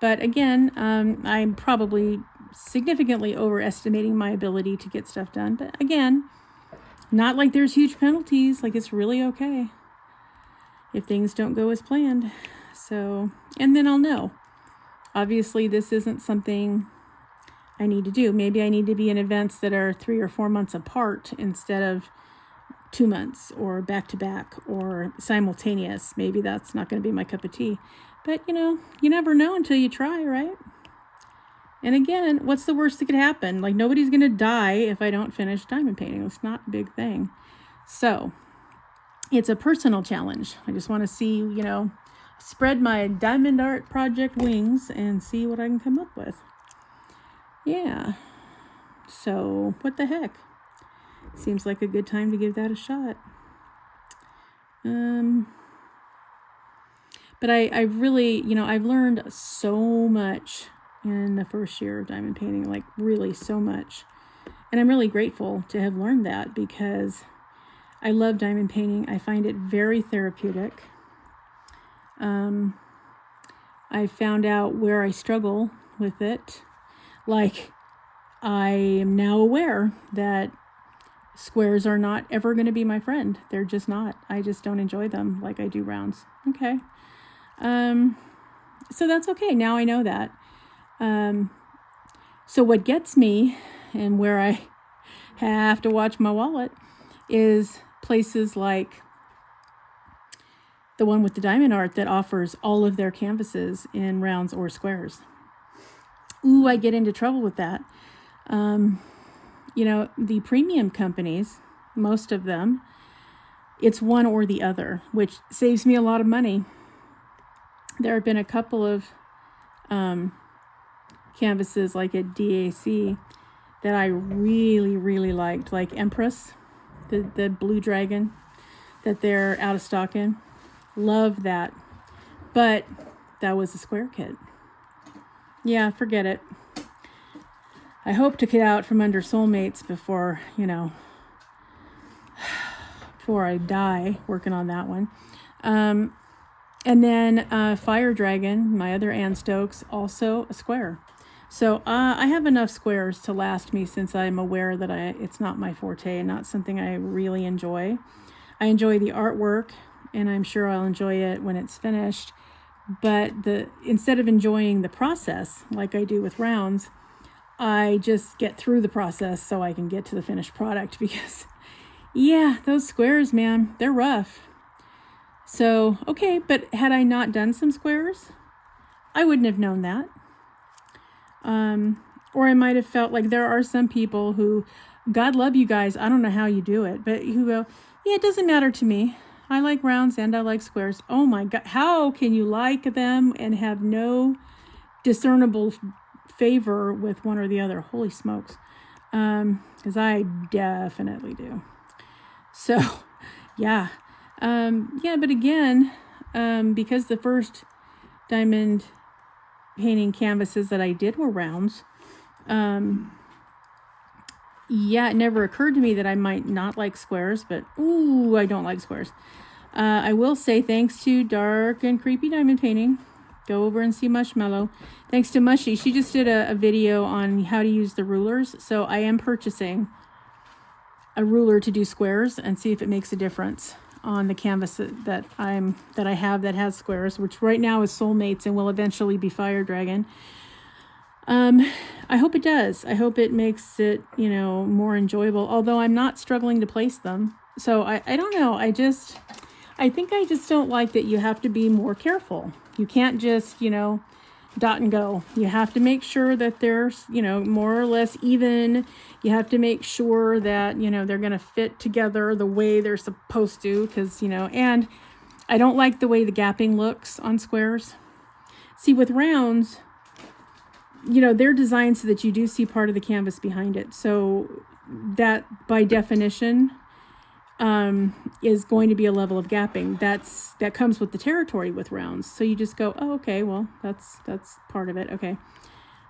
But again, I'm probably significantly overestimating my ability to get stuff done. But again, not like there's huge penalties. Like, it's really okay if things don't go as planned. So, and then I'll know. Obviously, this isn't something I need to do. Maybe I need to be in events that are 3 or 4 months apart instead of 2 months or back to back or simultaneous. Maybe that's not going to be my cup of tea. But, you never know until you try, right? And again, what's the worst that could happen? Like, nobody's going to die if I don't finish diamond painting. It's not a big thing. So it's a personal challenge. I just want to see, spread my diamond art project wings and see what I can come up with. Yeah. So what the heck? Seems like a good time to give that a shot. But I really, I've learned so much in the first year of diamond painting, like really so much. And I'm really grateful to have learned that because I love diamond painting. I find it very therapeutic. I found out where I struggle with it. Like, I am now aware that squares are not ever going to be my friend. They're just not. I just don't enjoy them like I do rounds. Okay. So that's okay. Now I know that. So what gets me and where I have to watch my wallet is places like the one with the diamond art that offers all of their canvases in rounds or squares. Ooh, I get into trouble with that. The premium companies, most of them, it's one or the other, which saves me a lot of money. There have been a couple of canvases like at DAC that I really, really liked, like Empress, the blue dragon that they're out of stock in. Love that. But that was a square kit. Yeah, forget it. I hope to get out from under soulmates before, before I die working on that one. And then Fire Dragon, my other Ann Stokes, also a square. So I have enough squares to last me since I'm aware that it's not my forte and not something I really enjoy. I enjoy the artwork, and I'm sure I'll enjoy it when it's finished. But instead of enjoying the process like I do with rounds, I just get through the process so I can get to the finished product because, yeah, those squares, man, they're rough. So, okay, but had I not done some squares, I wouldn't have known that. Or I might have felt like there are some people who, God love you guys, I don't know how you do it, but who go, yeah, it doesn't matter to me. I like rounds and I like squares. Oh my God, how can you like them and have no discernible favor with one or the other? Holy smokes. Because I definitely do. So, yeah. But again, because the first diamond painting canvases that I did were rounds, it never occurred to me that I might not like squares, but ooh, I don't like squares. I will say thanks to Dark and Creepy Diamond Painting, Go over and see Mushmallow. Thanks to Mushy. She just did a video on how to use the rulers. So I am purchasing a ruler to do squares and see if it makes a difference on the canvas that I have that has squares, which right now is Soulmates and will eventually be Fire Dragon. I hope it does. I hope it makes it, you know, more enjoyable, although I'm not struggling to place them. So I don't know. I think I just don't like that you have to be more careful. You can't just, you know, dot and go. You have to make sure that they're, you know, more or less even. You have to make sure that, you know, they're going to fit together the way they're supposed to, because, you know, and I don't like the way the gapping looks on squares. See, with rounds, you know, they're designed so that you do see part of the canvas behind it. So that by definition is going to be a level of gapping. That comes with the territory with rounds. So you just go, oh, okay, well, that's part of it. Okay.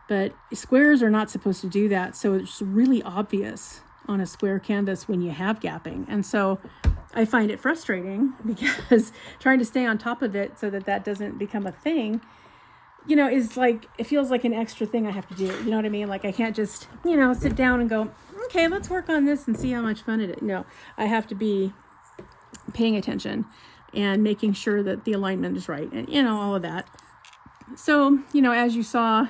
But squares are not supposed to do that. So it's really obvious on a square canvas when you have gapping. And so I find it frustrating because trying to stay on top of it so that doesn't become a thing, you know, is like, it feels like an extra thing I have to do. You know what I mean? Like I can't just, you know, sit down and go, okay, let's work on this and see how much fun it is. No, I have to be paying attention and making sure that the alignment is right and, you know, all of that. So, you know, as you saw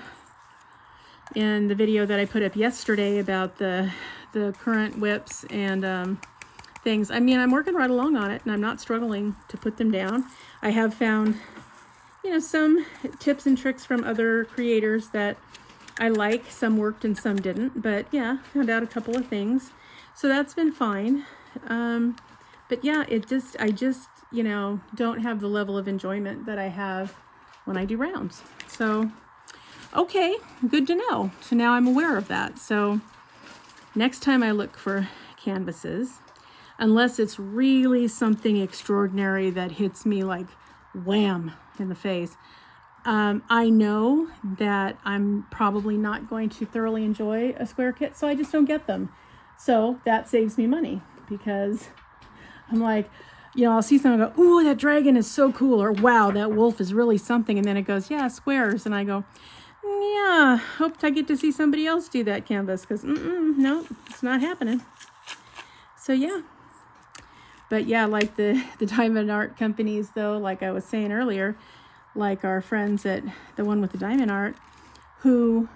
in the video that I put up yesterday about the current WIPs and things, I mean, I'm working right along on it and I'm not struggling to put them down. I have found, you know, some tips and tricks from other creators that I like. Some worked and some didn't, but yeah, found out a couple of things. So that's been fine. But yeah, I just, you know, don't have the level of enjoyment that I have when I do rounds. So, okay, good to know. So now I'm aware of that. So next time I look for canvases, unless it's really something extraordinary that hits me like wham in the face, I know that I'm probably not going to thoroughly enjoy a square kit, so I just don't get them. So that saves me money because I'm like, you know, I'll see someone go, ooh, that dragon is so cool, or wow, that wolf is really something, and then it goes, yeah, squares, and I go, yeah, hope I get to see somebody else do that canvas, because no, it's not happening. So yeah. But yeah, like the diamond art companies, though, like I was saying earlier, like our friends at the one with the diamond art, who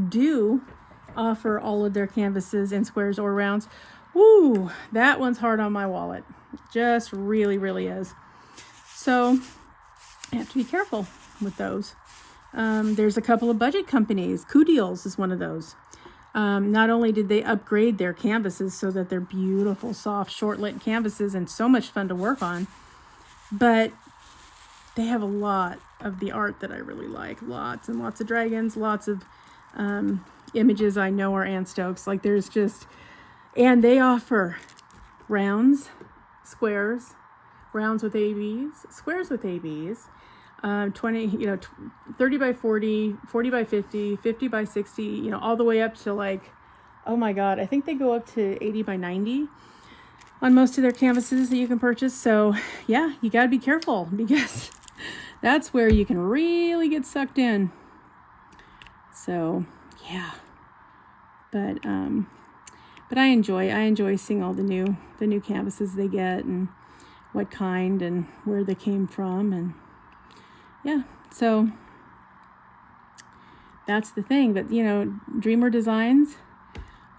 do offer all of their canvases in squares or rounds. Woo, that one's hard on my wallet. Just really, really is. So I have to be careful with those. There's a couple of budget companies. Deals is one of those. Not only did they upgrade their canvases so that they're beautiful, soft, short-lit canvases and so much fun to work on, but they have a lot of the art that I really like. Lots and lots of dragons, lots of images I know are Ann Stokes. Like there's just, and they offer rounds, squares, rounds with ABs, squares with ABs, 20, you know, 30 by 40, 40 by 50, 50 by 60, you know, all the way up to like, oh my God, I think they go up to 80 by 90 on most of their canvases that you can purchase. So yeah, you got to be careful because that's where you can really get sucked in. So yeah, but I enjoy seeing all the new canvases they get and what kind and where they came from, and yeah, so that's the thing. But you know, Dreamer Designs,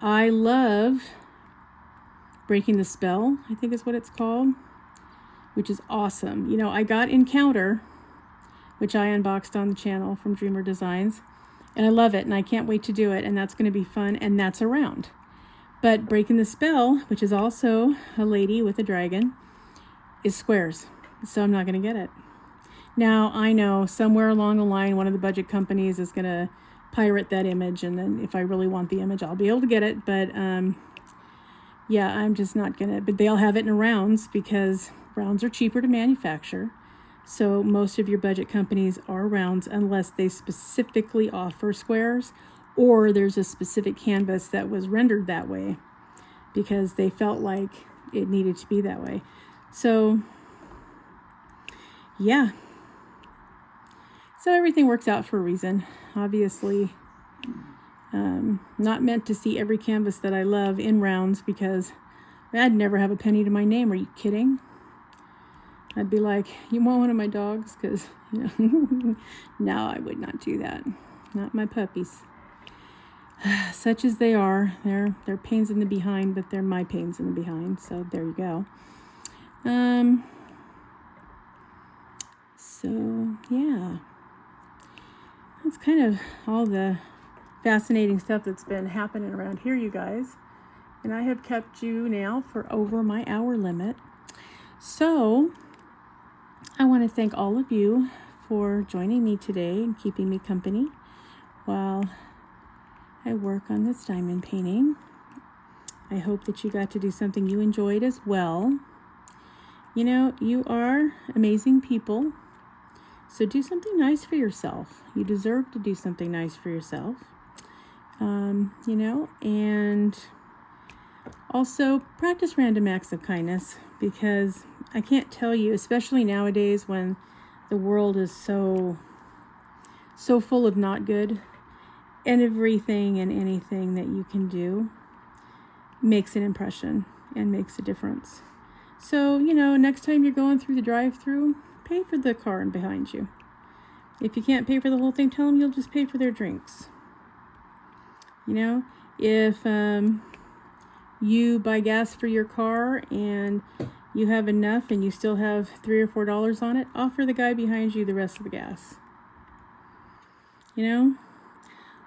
I love Breaking the Spell, I think is what it's called, which is awesome. You know, I got Encounter, which I unboxed on the channel from Dreamer Designs, and I love it and I can't wait to do it, and that's going to be fun, and that's a round. But Breaking the Spell, which is also a lady with a dragon, is squares, so I'm not going to get it. Now, I know somewhere along the line, one of the budget companies is going to pirate that image, and then if I really want the image, I'll be able to get it. But yeah, I'm just not going to. But they'll have it in rounds because rounds are cheaper to manufacture. So most of your budget companies are rounds unless they specifically offer squares, or there's a specific canvas that was rendered that way because they felt like it needed to be that way. So yeah. So everything works out for a reason. Obviously, not meant to see every canvas that I love in rounds, because I'd never have a penny to my name. Are you kidding? I'd be like, you want one of my dogs? Because, no, I would not do that. Not my puppies. Such as they are, they're pains in the behind, but they're my pains in the behind. So there you go. So yeah, that's kind of all the fascinating stuff that's been happening around here, you guys. And I have kept you now for over my hour limit. So I want to thank all of you for joining me today and keeping me company while I work on this diamond painting. I hope that you got to do something you enjoyed as well. You are amazing people. So do something nice for yourself. You deserve to do something nice for yourself. And also practice random acts of kindness, because I can't tell you, especially nowadays when the world is so full of not good, and everything and anything that you can do makes an impression and makes a difference. So, next time you're going through the drive-through, pay for the car behind you. If you can't pay for the whole thing, tell them you'll just pay for their drinks. If you buy gas for your car and you have enough and you still have $3 or $4 on it, offer the guy behind you the rest of the gas.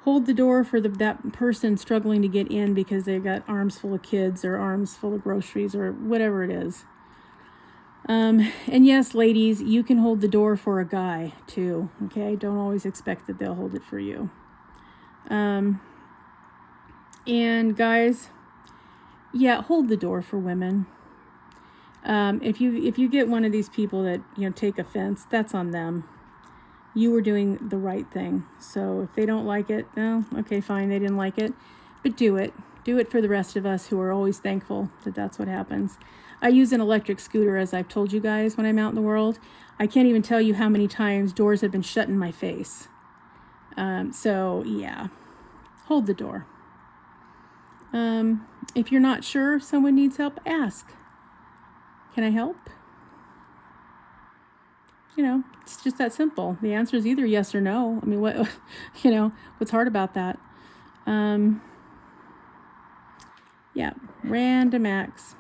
Hold the door for that person struggling to get in because they've got arms full of kids or arms full of groceries or whatever it is. And yes, ladies, you can hold the door for a guy too. Okay, don't always expect that they'll hold it for you. And guys, yeah, hold the door for women. If you get one of these people that take offense, that's on them. You were doing the right thing. So if they don't like it, no, okay, fine, they didn't like it, but do it. Do it for the rest of us who are always thankful that that's what happens. I use an electric scooter, as I've told you guys, when I'm out in the world. I can't even tell you how many times doors have been shut in my face. So yeah, hold the door. If you're not sure if someone needs help, ask. Can I help? It's just that simple. The answer is either yes or no. I mean, what's hard about that? Yeah, random acts.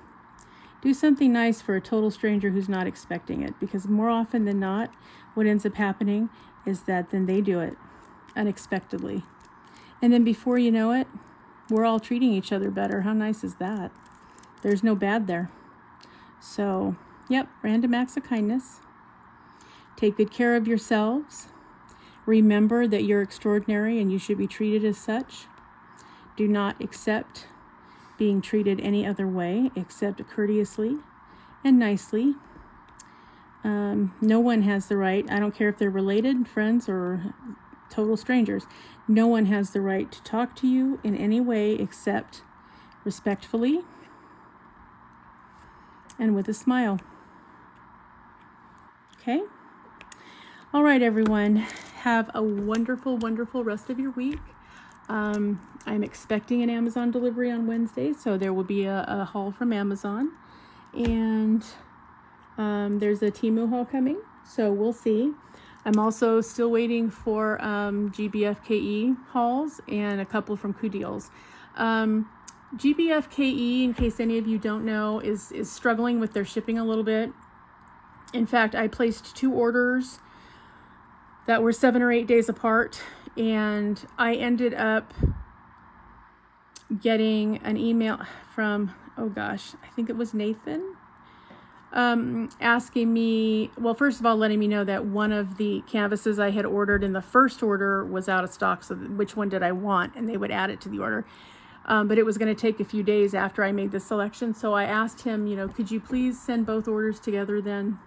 Do something nice for a total stranger who's not expecting it, because more often than not, what ends up happening is that then they do it unexpectedly. And then before you know it, we're all treating each other better. How nice is that? There's no bad there. So, yep, random acts of kindness. Take good care of yourselves. Remember that you're extraordinary and you should be treated as such. Do not accept being treated any other way except courteously and nicely. No one has the right, I don't care if they're related, friends, or total strangers, no one has the right to talk to you in any way except respectfully and with a smile. Okay? All right, everyone. Have a wonderful, wonderful rest of your week. I'm expecting an Amazon delivery on Wednesday, so there will be a haul from Amazon. And there's a Temu haul coming, so we'll see. I'm also still waiting for GBFKE hauls and a couple from Kudeals. GBFKE, in case any of you don't know, is struggling with their shipping a little bit. In fact, I placed 2 orders that were 7 or 8 days apart, and I ended up getting an email from, I think it was Nathan, asking me, well, first of all, letting me know that one of the canvases I had ordered in the first order was out of stock, so which one did I want, and they would add it to the order. But it was going to take a few days after I made the selection, so I asked him, could you please send both orders together then?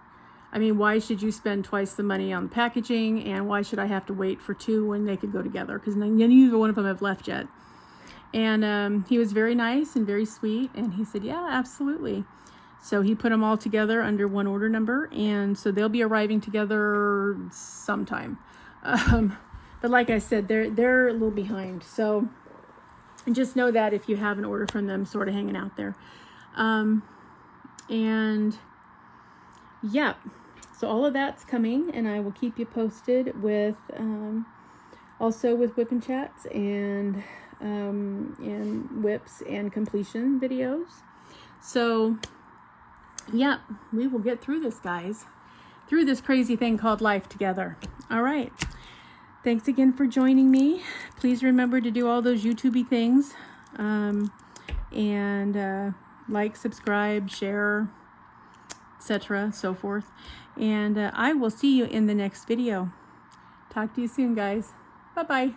I mean, why should you spend twice the money on packaging, and why should I have to wait for 2 when they could go together? Because neither one of them have left yet. And he was very nice and very sweet, and he said, yeah, absolutely. So he put them all together under one order number, and so they'll be arriving together sometime. But like I said, they're a little behind. So just know that if you have an order from them sort of hanging out there. And yeah, so all of that's coming, and I will keep you posted with also with WIP and chats and WIPs and completion videos. So yeah, we will get through this, guys, through this crazy thing called life together. All right. Thanks again for joining me. Please remember to do all those YouTube-y things, and like, subscribe, share, etc., so forth. And I will see you in the next video. Talk to you soon, guys. Bye-bye.